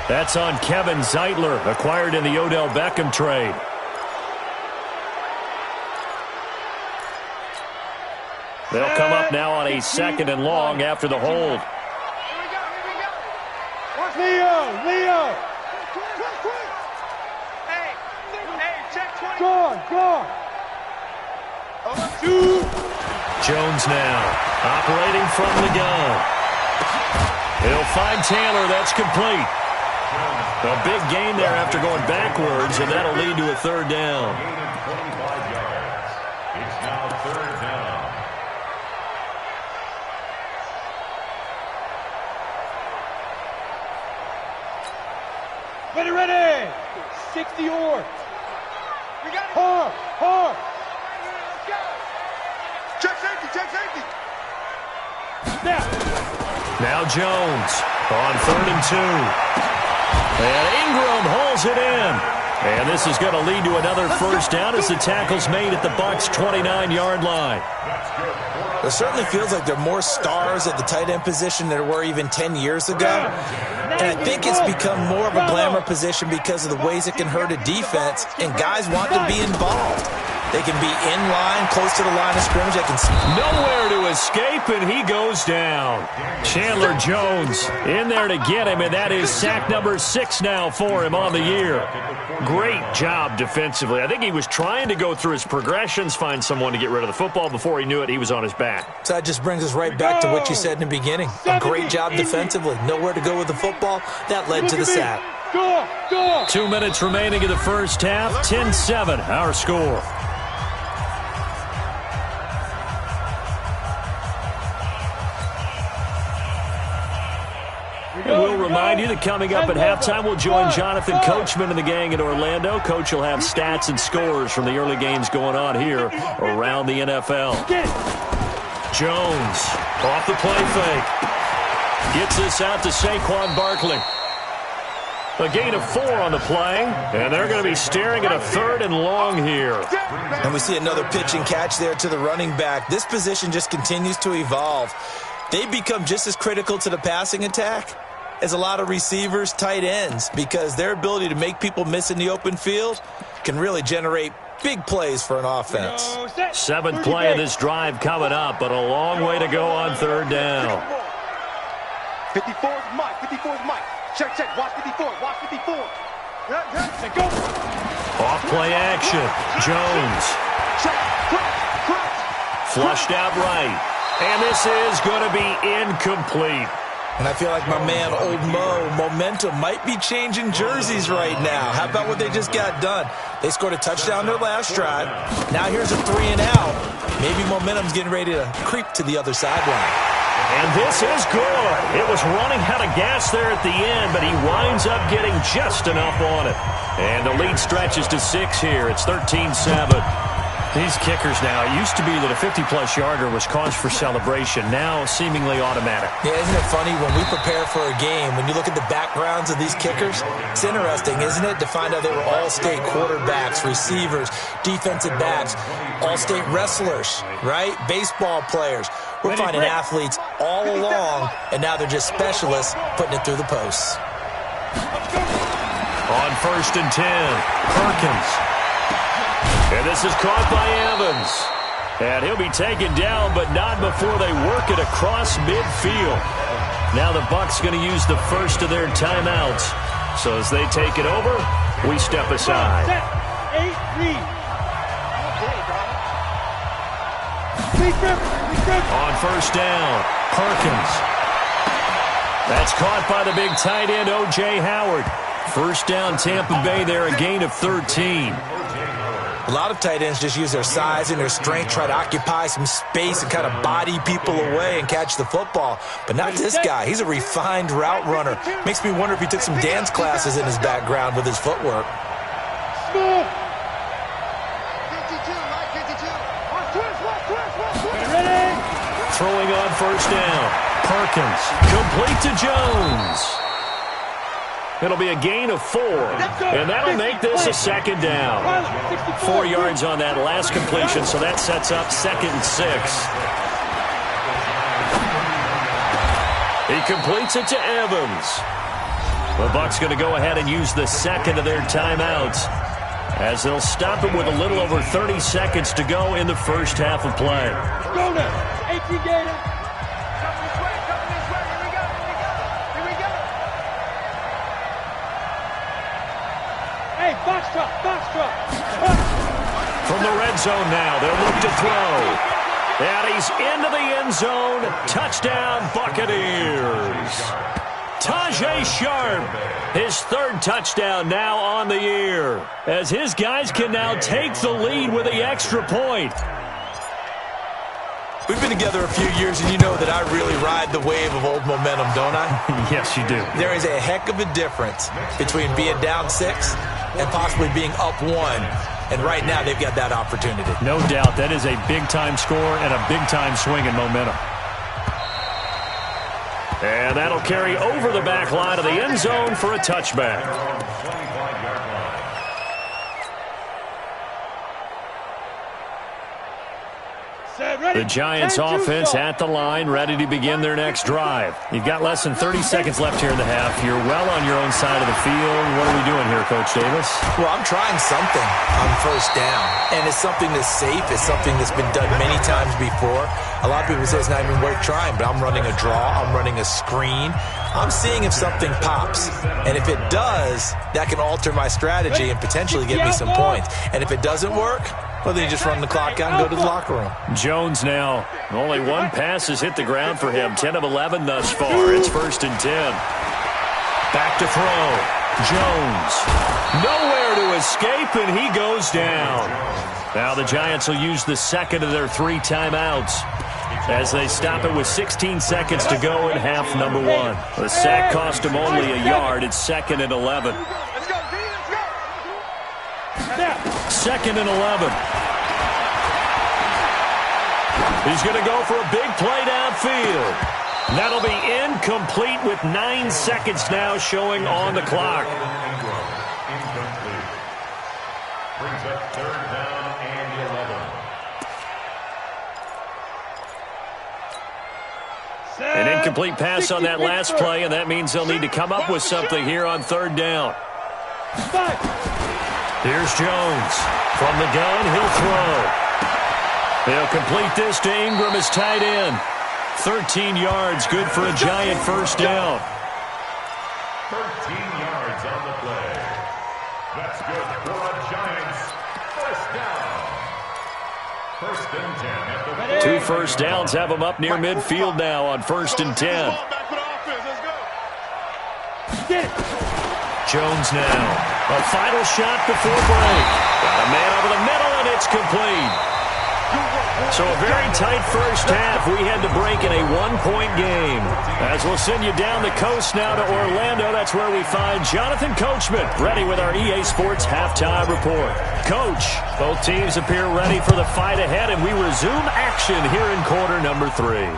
[SPEAKER 1] That's on Kevin Zeitler, acquired in the Odell Beckham trade. They'll come up now on a 2nd and long after the hold.
[SPEAKER 5] Leo!
[SPEAKER 2] Hey, check 20.
[SPEAKER 5] Go!
[SPEAKER 1] Jones now, operating from the gun. He'll find Taylor, that's complete. A big gain there after going backwards, and that'll lead to a 3rd down.
[SPEAKER 4] It's now 3rd down.
[SPEAKER 5] Ready! 60 yards.
[SPEAKER 2] We got it.
[SPEAKER 5] Hard.
[SPEAKER 2] Check safety.
[SPEAKER 1] Now Jones on 3rd and 2. And Ingram hauls it in. And this is going to lead to another first down as the tackle's made at the Bucs' 29-yard line.
[SPEAKER 3] It certainly feels like there are more stars at the tight end position than there were even 10 years ago. And I think it's become more of a glamour position because of the ways it can hurt a defense, and guys want to be involved. They can be in line, close to the line of scrimmage. They can
[SPEAKER 1] nowhere to escape, and he goes down. Chandler Jones in there to get him, and that is sack number 6 now for him on the year. Great job defensively. I think he was trying to go through his progressions, find someone to get rid of the football. Before he knew it, he was on his back.
[SPEAKER 3] So that just brings us right back to what you said in the beginning. A great job defensively. Nowhere to go with the football. That led to the sack.
[SPEAKER 1] 2 minutes remaining in the first half. 10-7, our score. And we'll remind you that coming up at halftime, we'll join Jonathan Coachman and the gang in Orlando. Coach will have stats and scores from the early games going on here around the NFL. Jones off the play fake. Gets this out to Saquon Barkley. A gain of 4 on the play, and they're going to be staring at a 3rd and long here.
[SPEAKER 3] And we see another pitch and catch there to the running back. This position just continues to evolve. They become just as critical to the passing attack as a lot of receivers, tight ends, because their ability to make people miss in the open field can really generate big plays for an offense.
[SPEAKER 1] 7th play of this drive coming up, but a long way to go on 3rd down.
[SPEAKER 2] 54 is Mike. 54 is Mike. Check, check. Watch 54. Watch 54. Go.
[SPEAKER 1] Off play action. Jones. Flushed out right. And this is going to be incomplete.
[SPEAKER 3] And I feel like my man, Old Mo, momentum might be changing jerseys right now. How about what they just got done? They scored a touchdown their last drive. Now here's a 3 and out. Maybe momentum's getting ready to creep to the other sideline.
[SPEAKER 1] And this is good. It was running out of gas there at the end, but he winds up getting just enough on it. And the lead stretches to 6 here. It's 13-7. These kickers now, it used to be that a 50-plus yarder was cause for celebration. Now seemingly automatic.
[SPEAKER 3] Yeah, isn't it funny when we prepare for a game, when you look at the backgrounds of these kickers, it's interesting, isn't it, to find out they were all-state quarterbacks, receivers, defensive backs, all-state wrestlers, right? Baseball players. We're finding athletes all along, and now they're just specialists putting it through the posts.
[SPEAKER 1] On 1st and 10, Perkins. And this is caught by Evans. And he'll be taken down, but not before they work it across midfield. Now the Bucs going to use the first of their timeouts. So as they take it over, we step aside.
[SPEAKER 5] 8-3.
[SPEAKER 1] On 1st down, Perkins. That's caught by the big tight end, O.J. Howard. 1st down, Tampa Bay there, a gain of 13.
[SPEAKER 3] A lot of tight ends just use their size and their strength, try to occupy some space and kind of body people away and catch the football. But not this guy. He's a refined route runner. Makes me wonder if he took some dance classes in his background with his footwork.
[SPEAKER 1] Throwing on 1st down. Perkins. Complete to Jones. It'll be a gain of 4, and that'll make this a 2nd down. 4 yards on that last completion, so that sets up 2nd and 6. He completes it to Evans. The Bucs going to go ahead and use the 2nd of their timeouts as they'll stop it with a little over 30 seconds to go in the first half of play.
[SPEAKER 5] Go now. 18 Gator. Box truck.
[SPEAKER 1] From the red zone now, they'll look to throw. And he's into the end zone. Touchdown, Buccaneers. Tajay Sharp, his 3rd touchdown now on the year, as his guys can now take the lead with the extra point.
[SPEAKER 3] We've been together a few years, and you know that I really ride the wave of old momentum, don't I?
[SPEAKER 1] Yes, you do.
[SPEAKER 3] There is a heck of a difference between being down 6 and possibly being up 1. And right now, they've got that opportunity.
[SPEAKER 1] No doubt. That is a big-time score and a big-time swing in momentum. And that'll carry over the back line of the end zone for a touchback. The Giants offense at the line, ready to begin their next drive. You've got less than 30 seconds left here in the half. You're well on your own side of the field. What are we doing here, Coach Davis?
[SPEAKER 3] Well, I'm trying something on 1st down, and it's something that's safe. It's something that's been done many times before. A lot of people say it's not even worth trying, but I'm running a draw. I'm running a screen. I'm seeing if something pops, and if it does, that can alter my strategy and potentially get me some points. And if it doesn't work, well, then you just run the clock out and go to the locker room.
[SPEAKER 1] Jones now. Only 1 pass has hit the ground for him. 10 of 11 thus far. It's 1st and 10. Back to throw. Jones. Nowhere to escape, and he goes down. Now the Giants will use the 2nd of their 3 timeouts. as they stop it with 16 seconds to go in half number one. The sack cost him only a yard. It's 2nd and 11.
[SPEAKER 2] Let's go, D, let's go.
[SPEAKER 1] 2nd and 11. He's going to go for a big play downfield. That'll be incomplete with 9 seconds now showing on the clock.
[SPEAKER 4] Incomplete. Brings up 3rd down and 11.
[SPEAKER 1] An incomplete pass on that last play, and that means they'll need to come up with something here on 3rd down. Here's Jones. From the gun, he'll throw. They'll complete this to Ingram as tight end. 13 yards, good for a Giant first down.
[SPEAKER 4] 13 yards on the play. That's good for a Giants first down. 1st and 10 at the
[SPEAKER 1] 2 first downs have them up near midfield now on 1st and 10.
[SPEAKER 2] Back for the offense. Let's go.
[SPEAKER 1] Jones now. A final shot before break. Got a man over the middle, and it's complete. So a very tight first half. We had to break in a 1-point game. As we'll send you down the coast now to Orlando, that's where we find Jonathan Coachman, ready with our EA Sports halftime report. Coach, both teams appear ready for the fight ahead, and we resume action here in quarter number 3.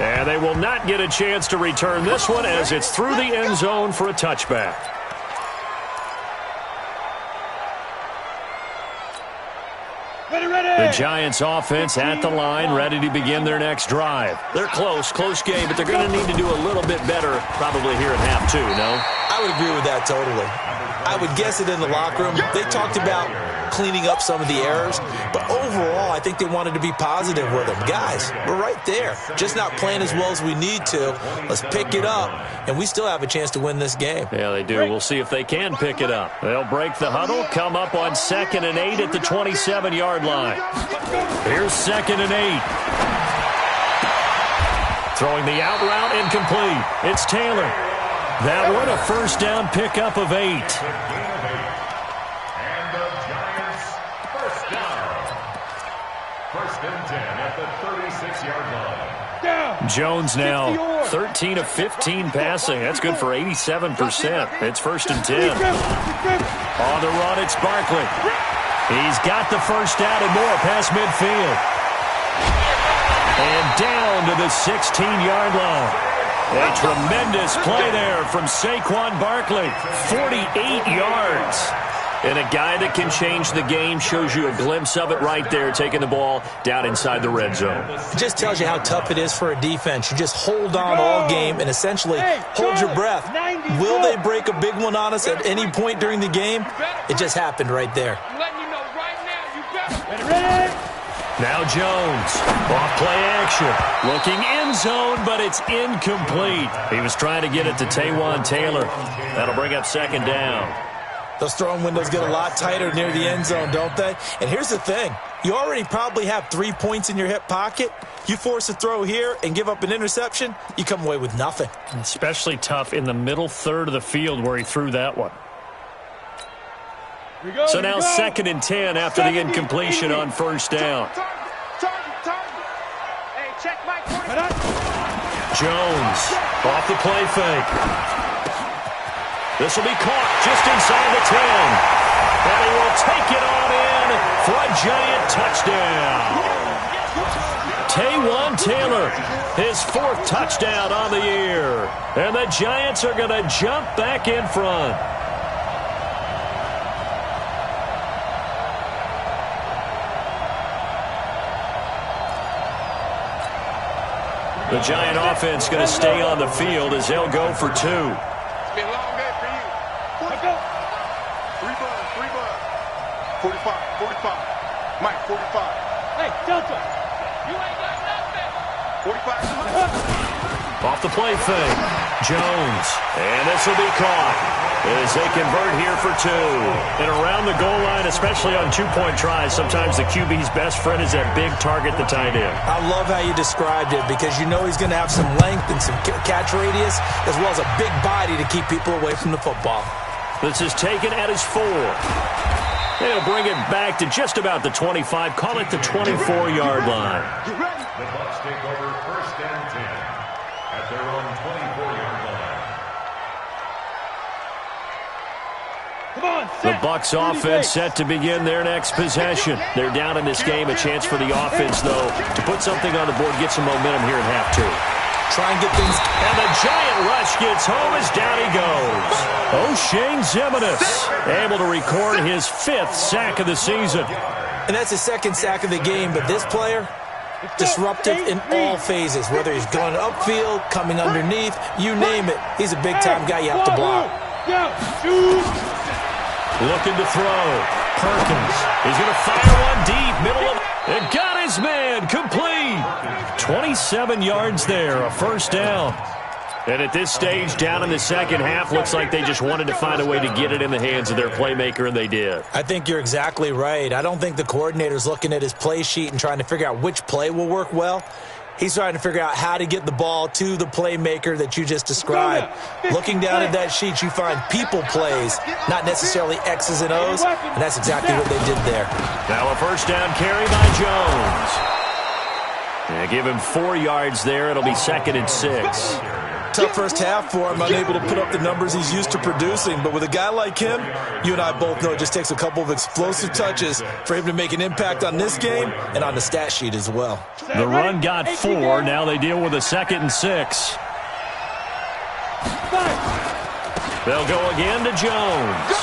[SPEAKER 1] And they will not get a chance to return this one as it's through the end zone for a touchback. The Giants offense at the line, ready to begin their next drive. They're close game, but they're going to need to do a little bit better probably here in half 2, no?
[SPEAKER 3] I would agree with that totally. I would guess it in the locker room. They talked about cleaning up some of the errors, but overall, I think they wanted to be positive with them. Guys, we're right there. Just not playing as well as we need to. Let's pick it up, and we still have a chance to win this game.
[SPEAKER 1] Yeah, they do. We'll see if they can pick it up. They'll break the huddle, come up on 2nd and 8 at the 27-yard line. Here's 2nd and 8. Throwing the out route, incomplete. It's Taylor. That one a first down pickup of 8.
[SPEAKER 4] And the Giants first down. 1st and 10 at the 36-yard line.
[SPEAKER 1] Jones now 13 of 15 passing. That's good for 87%. It's 1st and 10. On the run, it's Barkley. He's got the first down and more past midfield. And down to the 16-yard line. A tremendous play there from Saquon Barkley. 48 yards. And a guy that can change the game, shows you a glimpse of it right there, taking the ball down inside the red zone.
[SPEAKER 3] It just tells you how tough it is for a defense. You just hold on all game and essentially hold your breath. Will they break a big one on us at any point during the game? It just happened right there.
[SPEAKER 2] I'm letting you know right now, you better.
[SPEAKER 1] Now Jones, off play action, looking end zone, but it's incomplete. He was trying to get it to Taywan Taylor. That'll bring up 2nd down.
[SPEAKER 3] Those throwing windows get a lot tighter near the end zone, don't they? And here's the thing. You already probably have 3 points in your hip pocket. You force a throw here and give up an interception, you come away with nothing.
[SPEAKER 1] Especially tough in the middle third of the field where he threw that one. So now 2nd and 10 after the incompletion on first down.
[SPEAKER 2] Hey, check Mike.
[SPEAKER 1] Jones off the play fake. This will be caught just inside the 10. And he will take it on in for a Giant touchdown. Taywan Taylor, his 4th touchdown on the year. And the Giants are going to jump back in front. The Giant offense going to stay on the field as they'll go for 2.
[SPEAKER 2] It's been a long day for you. 3 bucks. 45. Mike, 45.
[SPEAKER 5] Hey, Delta.
[SPEAKER 2] You ain't got nothing. 45.
[SPEAKER 1] Off the play fake. Jones. And this will be caught as they convert here for 2. And around the goal line, especially on 2-point tries, sometimes the QB's best friend is that big target, the tight end.
[SPEAKER 3] I love how you described it because you know he's going to have some length and some catch radius as well as a big body to keep people away from the football.
[SPEAKER 1] This is taken at his 4. They'll bring it back to just about the 25. Call it the 24-yard line.
[SPEAKER 2] Get ready.
[SPEAKER 4] The Bucs take over 1st and 10 at their own 24-yard line.
[SPEAKER 5] Come on,
[SPEAKER 1] The
[SPEAKER 5] set.
[SPEAKER 1] Bucs
[SPEAKER 5] 30
[SPEAKER 1] offense
[SPEAKER 5] base.
[SPEAKER 1] set to begin their next possession. They're down in this game. A chance for the offense, though, to put something on the board, get some momentum here in half two.
[SPEAKER 3] Try and get things.
[SPEAKER 1] And the giant rush gets home as down he goes. O'Shane Ximines able to record his 5th sack of the season.
[SPEAKER 3] And that's his 2nd sack of the game, but this player, disruptive in all phases, whether he's going upfield, coming underneath, you name it. He's a big-time guy you have to block.
[SPEAKER 5] Go. Shoot.
[SPEAKER 1] Looking to throw. Perkins. He's going to fire one deep. Middle of... And got his man. Complete. 27 yards there. A 1st down. And at this stage, down in the second half, looks like they just wanted to find a way to get it in the hands of their playmaker, and they did.
[SPEAKER 3] I think you're exactly right. I don't think the coordinator's looking at his play sheet and trying to figure out which play will work well. He's trying to figure out how to get the ball to the playmaker that you just described. Looking down at that sheet, you find people plays, not necessarily X's and O's, and that's exactly what they did there.
[SPEAKER 1] Now a 1st down carry by Jones. And give him 4 yards there. It'll be 2nd and 6.
[SPEAKER 3] Tough first half for him, unable to put up the numbers he's used to producing. But with a guy like him, you and I both know it just takes a couple of explosive touches for him to make an impact on this game and on the stat sheet as well.
[SPEAKER 1] The run got 4. Now they deal with a 2nd and 6. They'll go again to Jones.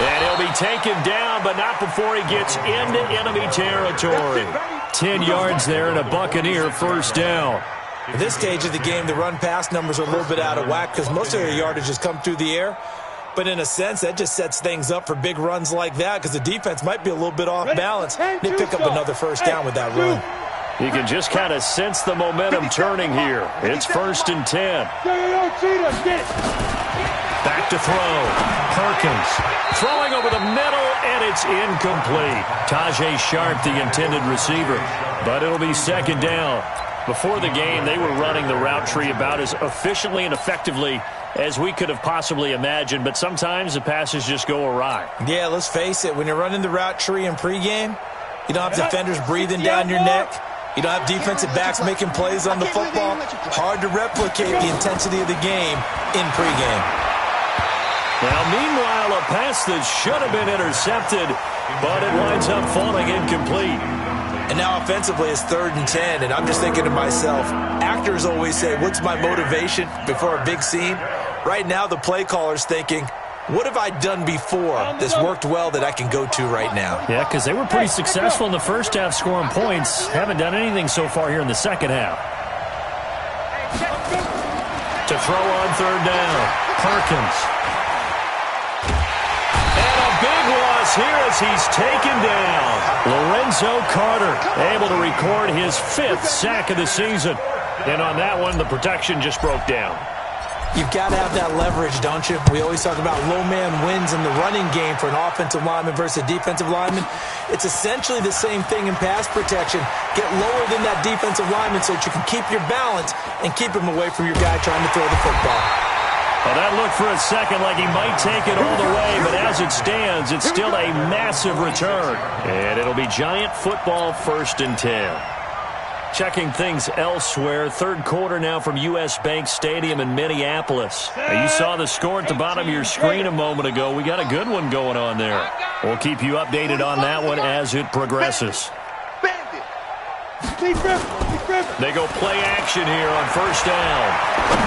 [SPEAKER 1] And he'll be taken down, but not before he gets into enemy territory. 10 yards there and a Buccaneer 1st down.
[SPEAKER 3] At this stage of the game, the run-pass numbers are a little bit out of whack because most of their yardage has come through the air. But in a sense, that just sets things up for big runs like that because the defense might be a little bit off balance. They pick up another 1st down with that run.
[SPEAKER 1] You can just kind of sense the momentum turning here. It's 1st and 10. Back to throw. Perkins throwing over the middle, and it's incomplete. Tajay Sharp, the intended receiver. But it'll be 2nd down. Before the game, they were running the route tree about as efficiently and effectively as we could have possibly imagined, but sometimes the passes just go awry.
[SPEAKER 3] Yeah, let's face it. When you're running the route tree in pregame, you don't have defenders breathing down your neck. You don't have defensive backs making plays on the football. Hard to replicate the intensity of the game in pregame.
[SPEAKER 1] Now, meanwhile, a pass that should have been intercepted, but it winds up falling incomplete.
[SPEAKER 3] And now offensively it's 3rd and 10, and I'm just thinking to myself, actors always say, what's my motivation before a big scene? Right now the play caller's thinking, what have I done before that's worked well that I can go to right now?
[SPEAKER 1] Yeah, because they were pretty successful in the first half scoring points. Haven't done anything so far here in the second half. To throw on 3rd down, Perkins. And a big loss here as he's taken down. Lorenzo Carter able to record his 5th sack of the season. And on that one, the protection just broke down.
[SPEAKER 3] You've got to have that leverage, don't you? We always talk about low man wins in the running game for an offensive lineman versus a defensive lineman. It's essentially the same thing in pass protection. Get lower than that defensive lineman so that you can keep your balance and keep him away from your guy trying to throw the football.
[SPEAKER 1] Well, that looked for a second like he might take it all the way, but as it stands, it's still a massive return. And it'll be Giant football 1st and 10. Checking things elsewhere, 3rd quarter now from U.S. Bank Stadium in Minneapolis. Now, you saw the score at the bottom of your screen a moment ago. We got a good one going on there. We'll keep you updated on that one as it progresses. They go play action here on 1st down.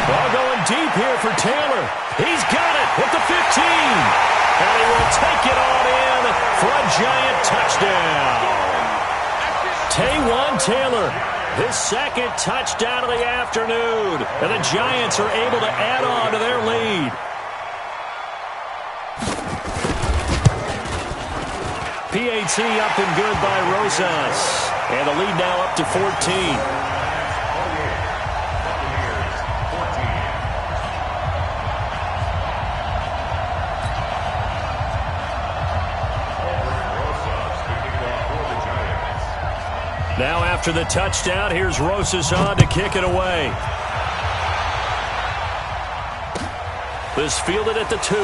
[SPEAKER 1] Ball going deep here for Taylor. He's got it at the 15. And he will take it on in for a Giant touchdown. Taywan Taylor, his 2nd touchdown of the afternoon. And the Giants are able to add on to their lead. PAT up and good by Rosas. And the lead now up to 14. Now after the touchdown, here's Rosas on to kick it away. This fielded at the 2.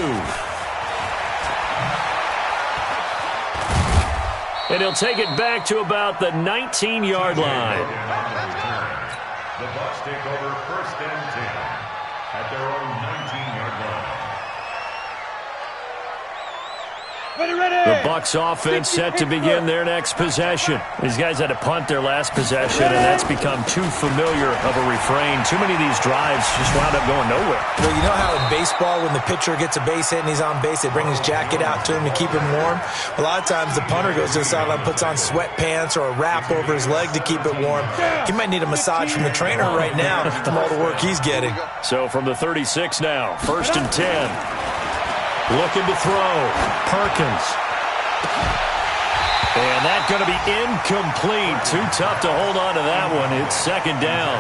[SPEAKER 1] And he'll take it back to about the 19-yard line.
[SPEAKER 4] The Bucs take over 1st and 10 at their own 19-yard line.
[SPEAKER 1] The Bucs offense set to begin their next possession. These guys had to punt their last possession, and that's become too familiar of a refrain. Too many of these drives just wound up going nowhere.
[SPEAKER 3] Well, you know how in baseball, when the pitcher gets a base hit and he's on base, they bring his jacket out to him to keep him warm? A lot of times the punter goes to the sideline, puts on sweatpants or a wrap over his leg to keep it warm. He might need a massage from the trainer right now from all the work he's getting.
[SPEAKER 1] So from the 36 now, 1st and 10. Looking to throw. Perkins. And that's going to be incomplete. Too tough to hold on to that one. It's 2nd down.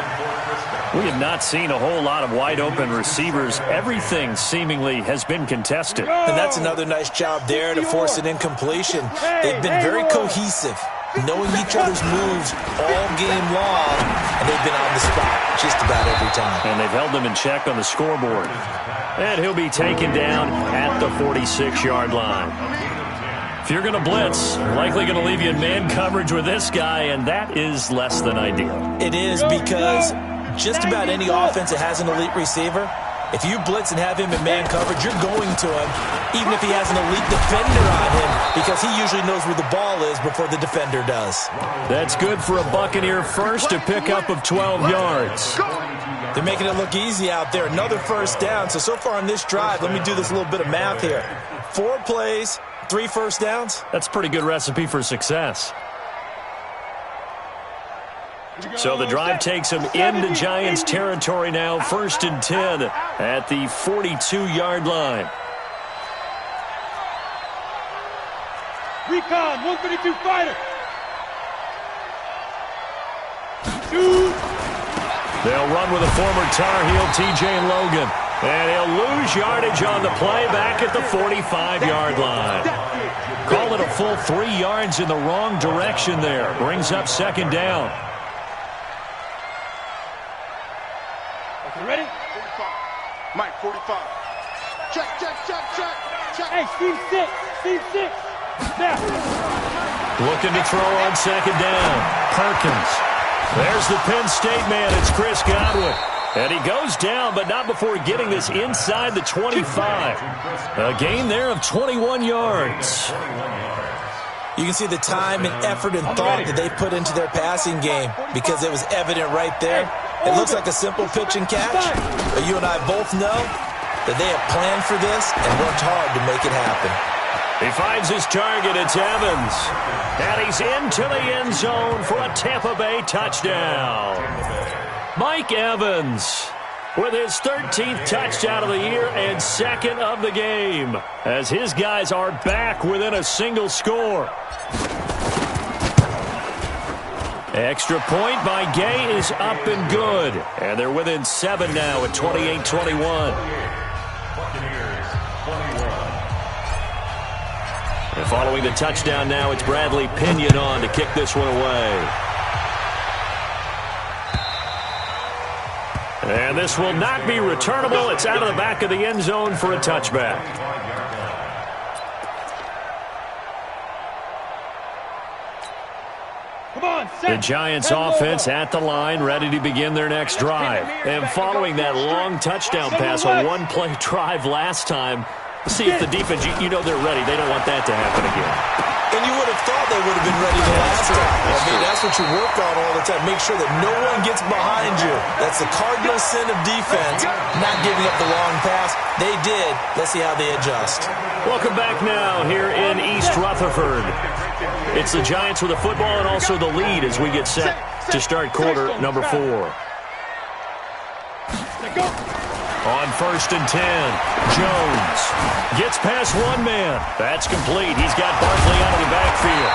[SPEAKER 1] We have not seen a whole lot of wide-open receivers. Everything seemingly has been contested.
[SPEAKER 3] And that's another nice job there to force an incompletion. They've been very cohesive, knowing each other's moves all game long, and they've been on the spot just about every time.
[SPEAKER 1] And they've held them in check on the scoreboard. And he'll be taken down at the 46-yard line. If you're going to blitz, likely going to leave you in man coverage with this guy, and that is less than ideal.
[SPEAKER 3] It is, because just about any offense that has an elite receiver, if you blitz and have him in man coverage, you're going to him, even if he has an elite defender on him, because he usually knows where the ball is before the defender does.
[SPEAKER 1] That's good for a Buccaneer first to pick up of 12 yards.
[SPEAKER 3] They're making it look easy out there. Another 1st down. So far on this drive, let me do this little bit of math here. 4 plays, 3 first downs.
[SPEAKER 1] That's a pretty good recipe for success. So the drive takes them into Giants territory now. 1st and 10 at the 42-yard line.
[SPEAKER 5] Recon, 132 fighter. 2.
[SPEAKER 1] They'll run with a former Tar Heel, TJ Logan. And he'll lose yardage on the play back at the 45-yard line. Call it a full 3 yards in the wrong direction there. Brings up 2nd down.
[SPEAKER 5] Okay, ready?
[SPEAKER 2] 45. Mike, 45. Check.
[SPEAKER 5] Hey, Steve 6. Now.
[SPEAKER 1] Looking to throw on 2nd down. Perkins. There's the Penn State man. It's Chris Godwin. And he goes down, but not before getting this inside the 25. A gain there of 21 yards.
[SPEAKER 3] You can see the time and effort and thought that they put into their passing game, because it was evident right there. It looks like a simple pitch and catch, but you and I both know that they have planned for this and worked hard to make it happen.
[SPEAKER 1] He finds his target. It's Evans. And he's into the end zone for a Tampa Bay touchdown. Mike Evans with his 13th touchdown of the year and 2nd of the game, as his guys are back within a single score. Extra point by Gay is up and good. And they're within 7 now at 28-21. And following the touchdown now, it's Bradley Pinion on to kick this one away. And this will not be returnable. It's out of the back of the end zone for a touchback. The Giants offense at the line, ready to begin their next drive. And following that long touchdown pass, a one-play drive last time, see if the defense, you know they're ready. They don't want that to happen again.
[SPEAKER 3] And you would have thought they would have been ready the last time. I mean, that's what you work on all the time. Make sure that no one gets behind you. That's the cardinal sin of defense, not giving up the long pass. They did. Let's see how they adjust.
[SPEAKER 1] Welcome back now here in East Rutherford. It's the Giants with the football and also the lead as we get set to start quarter number 4. On 1st and 10, Jones gets past one man. That's complete. He's got Barkley out of the backfield.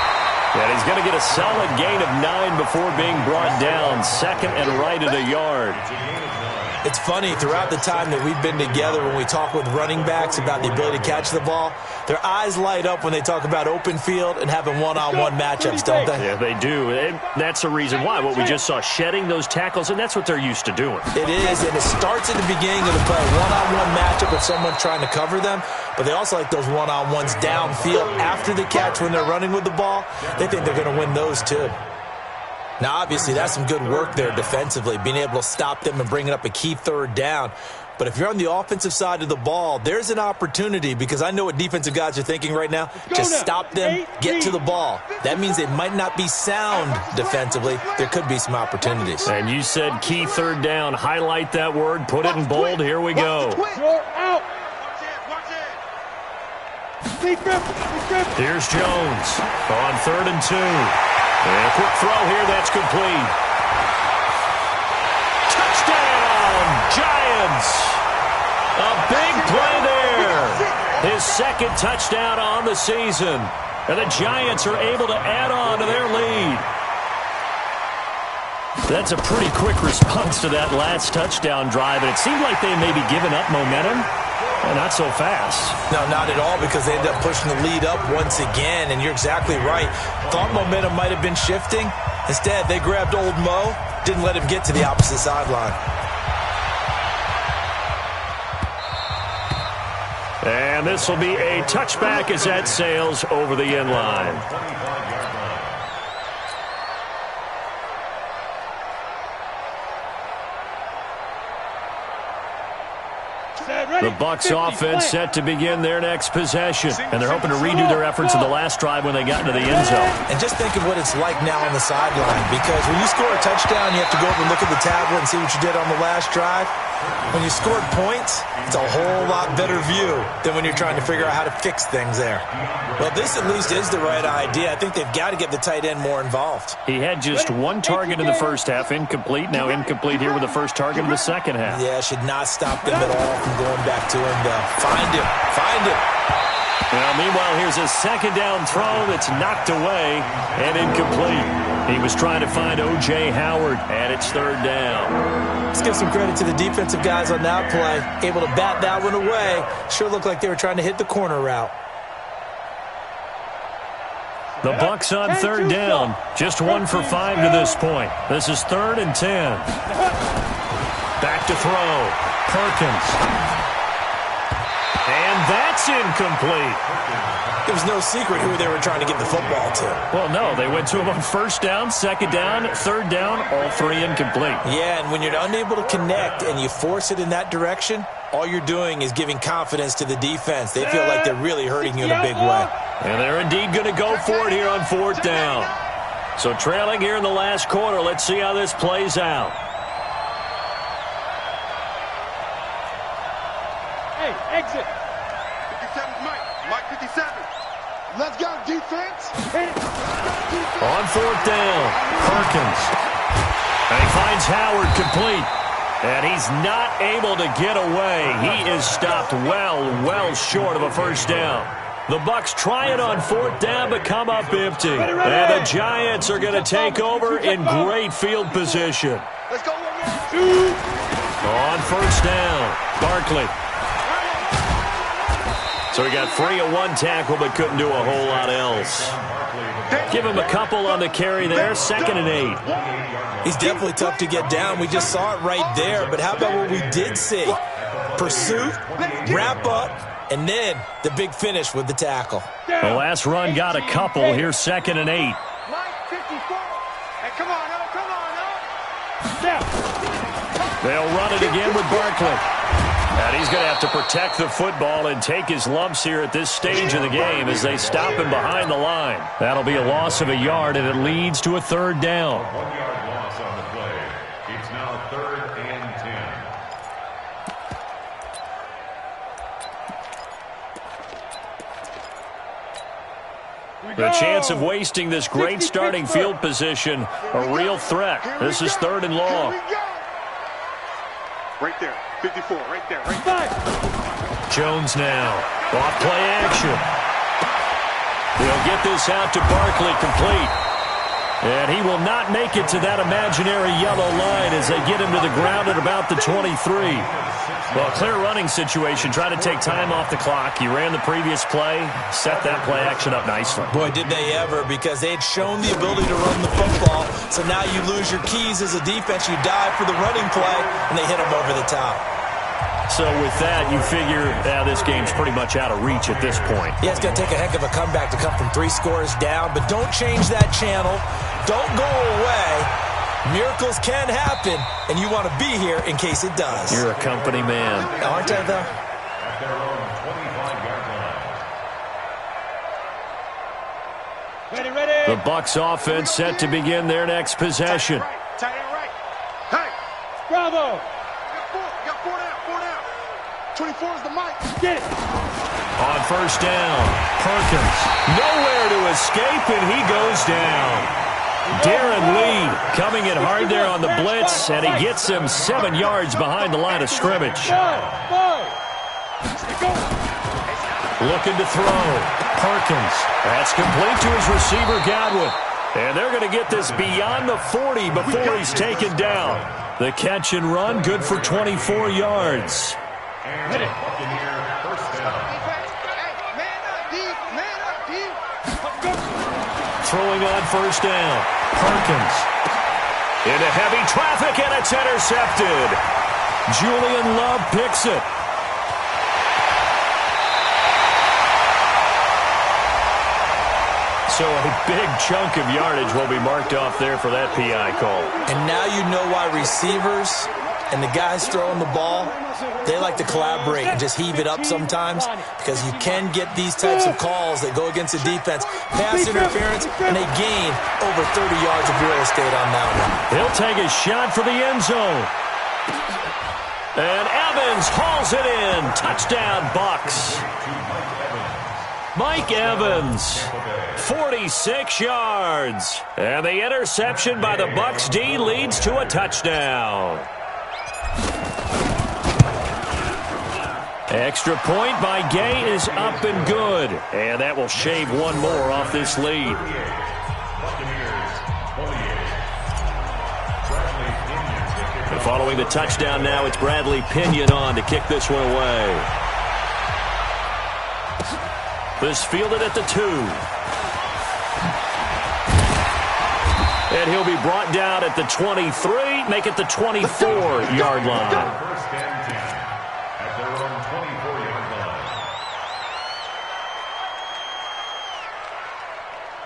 [SPEAKER 1] And he's going to get a solid gain of 9 before being brought down. 2nd and right at a yard.
[SPEAKER 3] It's funny, throughout the time that we've been together, when we talk with running backs about the ability to catch the ball, their eyes light up when they talk about open field and having one-on-one matchups, don't they?
[SPEAKER 1] Yeah, they do. And that's the reason why. What we just saw, shedding those tackles, and that's what they're used to doing.
[SPEAKER 3] It is, and it starts at the beginning of the play. One-on-one matchup with someone trying to cover them, but they also like those one-on-ones downfield after the catch when they're running with the ball. They think they're going to win those too. Now, obviously, that's some good work there defensively, being able to stop them and bringing up a key third down. But if you're on the offensive side of the ball, there's an opportunity, because I know what defensive guys are thinking right now. Just stop them, get to the ball. That means they might not be sound defensively. There could be some opportunities.
[SPEAKER 1] And you said key third down. Highlight that word. Put it in bold. Here we go.
[SPEAKER 5] You're out.
[SPEAKER 1] Here's Jones on 3rd and 2. And a quick throw here. That's complete. Touchdown, Giants. A big play there. His second touchdown on the season. And the Giants are able to add on to their lead. That's a pretty quick response to that last touchdown drive. And it seemed like they may be giving up momentum. Not so fast.
[SPEAKER 3] No, not at all, because they ended up pushing the lead up once again, and you're exactly right. Thought momentum might have been shifting. Instead, they grabbed old Mo, didn't let him get to the opposite sideline.
[SPEAKER 1] And this will be a touchback as that sails over the end line. The Bucs offense set to begin their next possession. And they're hoping to redo their efforts in the last drive when they got into the end zone.
[SPEAKER 3] And just think of what it's like now on the sideline, because when you score a touchdown, you have to go over and look at the tablet and see what you did on the last drive. When you scored points, it's a whole lot better view than when you're trying to figure out how to fix things there. Well, this at least is the right idea. I think they've got to get the tight end more involved.
[SPEAKER 1] He had just one target in the first half, incomplete. Now incomplete here with the first target in the second half.
[SPEAKER 3] Yeah, should not stop them at all from going back to him, though. Find him.
[SPEAKER 1] Well, meanwhile, here's a second down throw that's knocked away and incomplete. He was trying to find O.J. Howard, and it's third down.
[SPEAKER 3] Let's give some credit to the defensive guys on that play. Able to bat that one away. Sure looked like they were trying to hit the corner route.
[SPEAKER 1] The Bucs on third down. Just 1 for 5 to this point. This is 3rd and 10. Back to throw. Perkins. And that's incomplete.
[SPEAKER 3] There was no secret who they were trying to get the football to.
[SPEAKER 1] Well, no. They went to him on first down, second down, third down, all 3 incomplete.
[SPEAKER 3] Yeah, and when you're unable to connect and you force it in that direction, all you're doing is giving confidence to the defense. They feel like they're really hurting you in a big way.
[SPEAKER 1] And they're indeed going to go for it here on 4th down. So trailing here in the last quarter. Let's see how this plays out.
[SPEAKER 5] Hey, exit.
[SPEAKER 2] 57's Mike 57. Let's go, defense.
[SPEAKER 1] On 4th down, Perkins. And he finds Howard complete. And he's not able to get away. He is stopped well short of a first down. The Bucs try it on 4th down, but come up empty. And the Giants are going to take over in great field position.
[SPEAKER 2] Let's go, 1 more.
[SPEAKER 1] On 1st down, Barkley. So he got free of 1 tackle, but couldn't do a whole lot else. Give him a couple on the carry there, 2nd and 8.
[SPEAKER 3] He's definitely tough to get down. We just saw it right there. But how about what we did see? Pursuit, wrap up, and then the big finish with the tackle.
[SPEAKER 1] The last run got a couple. Here's 2nd and 8.
[SPEAKER 2] Mike 54. Hey, come on,
[SPEAKER 1] They'll run it again with Barkley. And he's going to have to protect the football and take his lumps here at this stage of the game as they stop him behind the line. That'll be a loss of a yard, and it leads to a 3rd down.
[SPEAKER 4] 1-yard loss on the play. It's now 3rd and 10.
[SPEAKER 1] The chance of wasting this great starting field position, a real threat. This is 3rd and long.
[SPEAKER 2] Right there, 54, right there, right there.
[SPEAKER 1] Jones now, off play action. They'll get this out to Barkley, complete. And he will not make it to that imaginary yellow line as they get him to the ground at about the 23. Well, clear running situation. Try to take time off the clock. He ran the previous play, set that play action up nicely.
[SPEAKER 3] Boy, did they ever, because they had shown the ability to run the football. So now you lose your keys as a defense. You dive for the running play, and they hit him over the top.
[SPEAKER 1] So with that, you figure this game's pretty much out of reach at this point.
[SPEAKER 3] Yeah, it's going to take a heck of a comeback to come from 3 scores down, but don't change that channel. Don't go away. Miracles can happen, and you want to be here in case it does.
[SPEAKER 1] You're a company man.
[SPEAKER 3] Aren't I, though?
[SPEAKER 4] At their own 25-yard line.
[SPEAKER 5] Ready.
[SPEAKER 1] The Bucs offense set to begin their next possession.
[SPEAKER 2] Tight end right. Hey.
[SPEAKER 5] Bravo.
[SPEAKER 2] Got four down. 24 is the mic.
[SPEAKER 5] Get it.
[SPEAKER 1] On first down, Perkins. Nowhere to escape, and he goes down. Darren Lee coming in hard there on the blitz, and he gets him 7 yards behind the line of scrimmage. Looking to throw. Perkins. That's complete to his receiver, Godwin. And they're going to get this beyond the 40 before he's taken down. The catch and run, good for 24 yards.
[SPEAKER 4] And Buccaneer first down.
[SPEAKER 1] Throwing on first down. Perkins. Into heavy traffic, and it's intercepted. Julian Love picks it. So a big chunk of yardage will be marked off there for that PI call.
[SPEAKER 3] And now you know why receivers and the guys throwing the ball, they like to collaborate and just heave it up sometimes, because you can get these types of calls that go against the defense. Pass interference, and they gain over 30 yards of real estate on that one.
[SPEAKER 1] He'll take a shot for the end zone. And Evans hauls it in. Touchdown, Bucs. Mike Evans, 46 yards. And the interception by the Bucs D leads to a touchdown. Extra point by Gay is up and good. And that will shave one more off this lead. And following the touchdown now, it's Bradley Pinion on to kick this one away. This fielded at the 2. And he'll be brought down at the 23, make it the 24-yard line.
[SPEAKER 4] First and 10 at their own 24-yard line.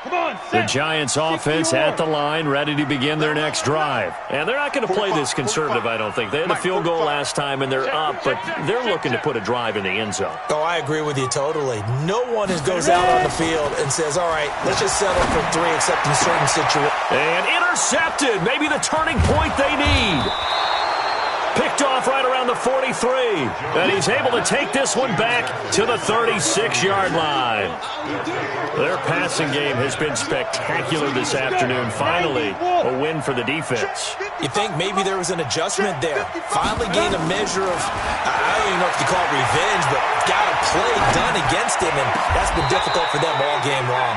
[SPEAKER 5] Come on,
[SPEAKER 1] The
[SPEAKER 5] set.
[SPEAKER 1] Giants offense at the line, ready to begin their next drive. And they're not going to play this conservative, I don't think. They had a field goal last time, and they're up, but they're looking to put a drive in the end zone.
[SPEAKER 3] Oh, I agree with you totally. No one goes out on the field and says, all right, let's just settle for 3, except in certain situations.
[SPEAKER 1] And intercepted, maybe the turning point they need. Picked off right around the 43. And he's able to take this one back to the 36-yard line. Their passing game has been spectacular this afternoon. Finally, a win for the defense.
[SPEAKER 3] You think maybe there was an adjustment there. Finally gained a measure of, I don't even know if you call it revenge, but got a play done against him, and that's been difficult for them all game long.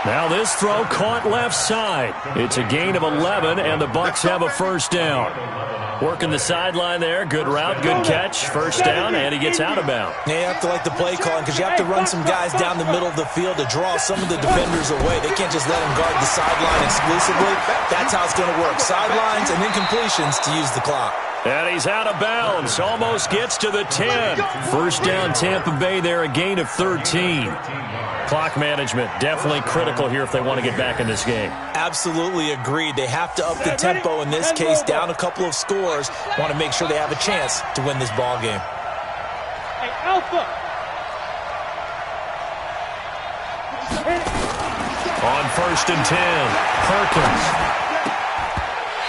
[SPEAKER 1] Now this throw caught left side. It's a gain of 11, and the Bucs have a first down. Working the sideline there. Good route, good catch. First down, and he gets out of bounds.
[SPEAKER 3] Yeah, you have to like the play calling, because you have to run some guys down the middle of the field to draw some of the defenders away. They can't just let them guard the sideline exclusively. That's how it's going to work. Sidelines and incompletions to use the clock.
[SPEAKER 1] And he's out of bounds. Almost gets to the 10. First down, Tampa Bay there, a gain of 13. Clock management definitely critical here if they want to get back in this game.
[SPEAKER 3] Absolutely agreed. They have to up the tempo in this case, down a couple of scores. Want to make sure they have a chance to win this ball game.
[SPEAKER 5] Hey, Alpha.
[SPEAKER 1] On first and 10, Perkins.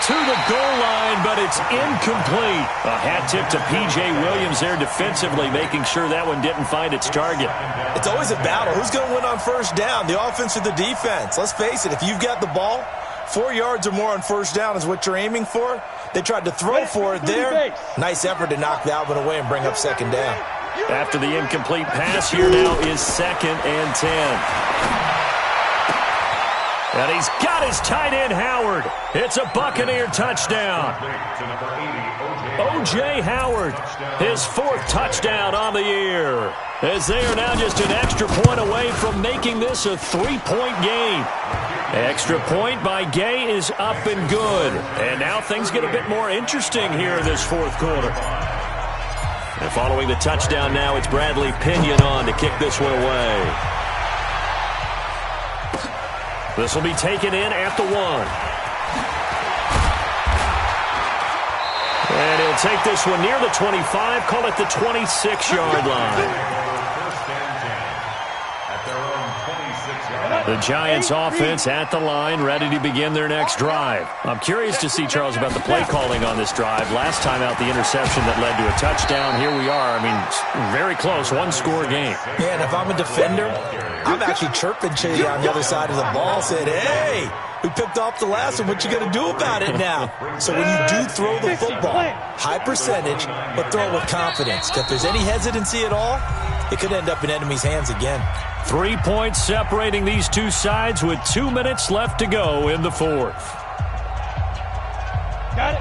[SPEAKER 1] To the goal line, but it's incomplete. A hat tip to P.J. Williams there defensively, making sure that one didn't find its target.
[SPEAKER 3] It's always a battle. Who's going to win on first down, the offense or the defense? Let's face it, if you've got the ball, 4 yards or more on first down is what you're aiming for. They tried to throw for it there. Nice effort to knock that one away and bring up second down.
[SPEAKER 1] After the incomplete pass, here now is second and 10. And he's got his tight end, Howard. It's a Buccaneer touchdown. O.J. Howard, his 4th touchdown on the year. As they are now just an extra point away from making this a 3-point game. Extra point by Gay is up and good. And now things get a bit more interesting here in this 4th quarter. And following the touchdown now, it's Bradley Pinion on to kick this one away. This will be taken in at the 1. And he'll take this one near the 25, call it the 26-yard line. The Giants offense at the line, ready to begin their next drive. I'm curious to see, Charles, about the play calling on this drive. Last time out, the interception that led to a touchdown. Here we are. I mean, very close, one-score game.
[SPEAKER 3] Yeah, and if I'm a defender, I'm actually chirping Chady on the other side of the ball, saying, hey, we picked off the last one. What you going to do about it now? So when you do throw the football, high percentage, but throw it with confidence. If there's any hesitancy at all, it could end up in enemy's hands again.
[SPEAKER 1] 3 points separating these two sides with 2 minutes left to go in the 4th.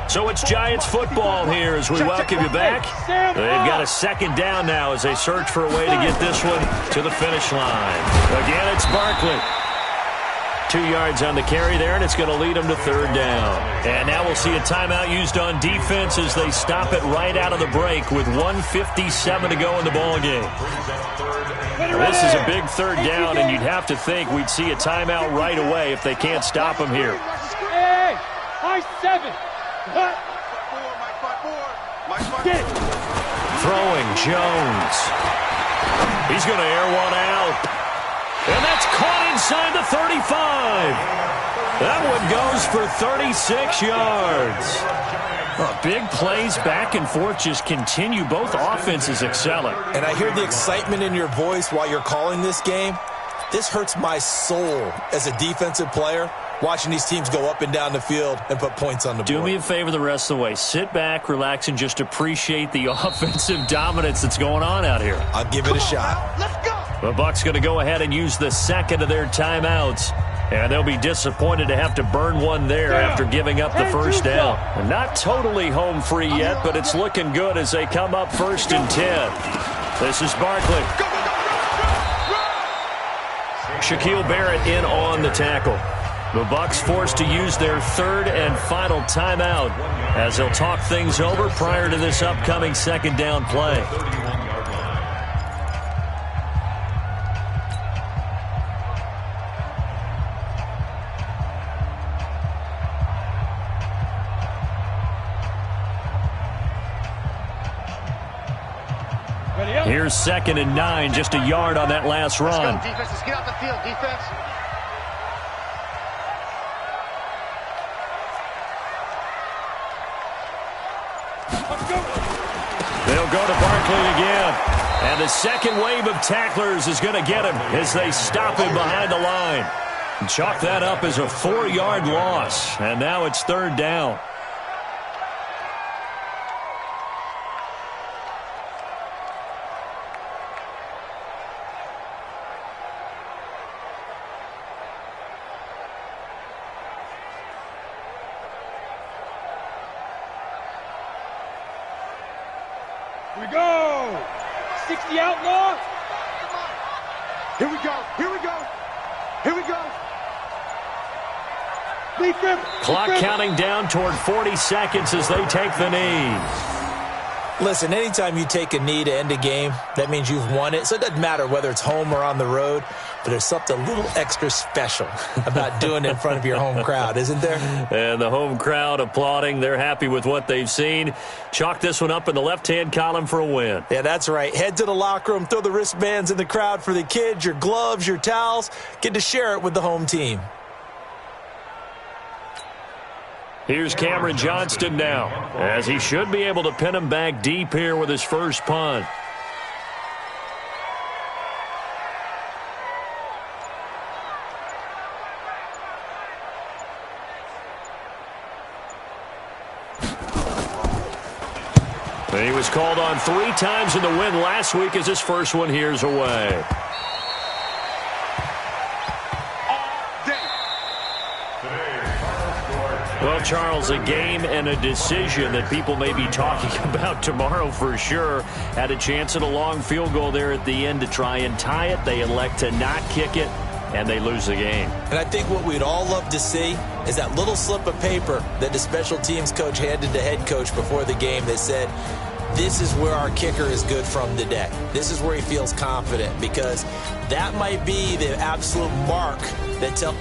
[SPEAKER 1] So it's Giants football here as we welcome you back. They've got a 2nd down now as they search for a way to get this one to the finish line. Again, it's Barkley. 2 yards on the carry there, and it's going to lead them to 3rd down. And now we'll see a timeout used on defense as they stop it right out of the break with 1:57 to go in the ballgame. This is a big 3rd down, and you'd have to think we'd see a timeout right away if they can't stop him here.
[SPEAKER 5] Hey, high 7.
[SPEAKER 1] Throwing Jones. He's going to air one out. And that's caught inside the 35. That one goes for 36 yards. Big plays back and forth just continue. Both offenses excelling.
[SPEAKER 3] And I hear the excitement in your voice while you're calling this game. This hurts my soul as a defensive player, watching these teams go up and down the field and put points on the board.
[SPEAKER 1] Do me a favor the rest of the way. Sit back, relax, and just appreciate the offensive dominance that's going on out here.
[SPEAKER 3] I'll give it a shot.
[SPEAKER 2] Let's go.
[SPEAKER 1] The Bucs going to go ahead and use the 2nd of their timeouts. And they'll be disappointed to have to burn one there after giving up the 1st down. Not totally home free yet, but it's looking good as they come up 1st and 10. This is Barkley. Shaquille Barrett in on the tackle. The Bucs forced to use their 3rd and final timeout as they'll talk things over prior to this upcoming 2nd down play. Here's 2nd and 9, just a yard on that last run.
[SPEAKER 2] Let's go, defense. Let's get out the field, defense.
[SPEAKER 1] They'll go to Barkley again. And the 2nd wave of tacklers is going to get him as they stop him behind the line. And chalk that up as a 4-yard loss. And now it's 3rd down.
[SPEAKER 5] Here we go. 60 outlaw.
[SPEAKER 2] Here we go. Here we go. Here we go.
[SPEAKER 1] Clock counting down toward 40 seconds as they take the knee.
[SPEAKER 3] Listen, anytime you take a knee to end a game, that means you've won it. So it doesn't matter whether it's home or on the road, but there's something a little extra special about doing it in front of your home crowd, isn't there?
[SPEAKER 1] And the home crowd applauding. They're happy with what they've seen. Chalk this one up in the left-hand column for a win.
[SPEAKER 3] Yeah, that's right. Head to the locker room, throw the wristbands in the crowd for the kids, your gloves, your towels. Get to share it with the home team.
[SPEAKER 1] Here's Cameron Johnston now, as he should be able to pin him back deep here with his first punt. He was called on 3 times in the win last week as his first one here's away. Well, Charles, a game and a decision that people may be talking about tomorrow for sure. Had a chance at a long field goal there at the end to try and tie it. They elect to not kick it, and they lose the game.
[SPEAKER 3] And I think what we'd all love to see is that little slip of paper that the special teams coach handed the head coach before the game that said, this is where our kicker is good from today. This is where he feels confident, because that might be the absolute mark that tells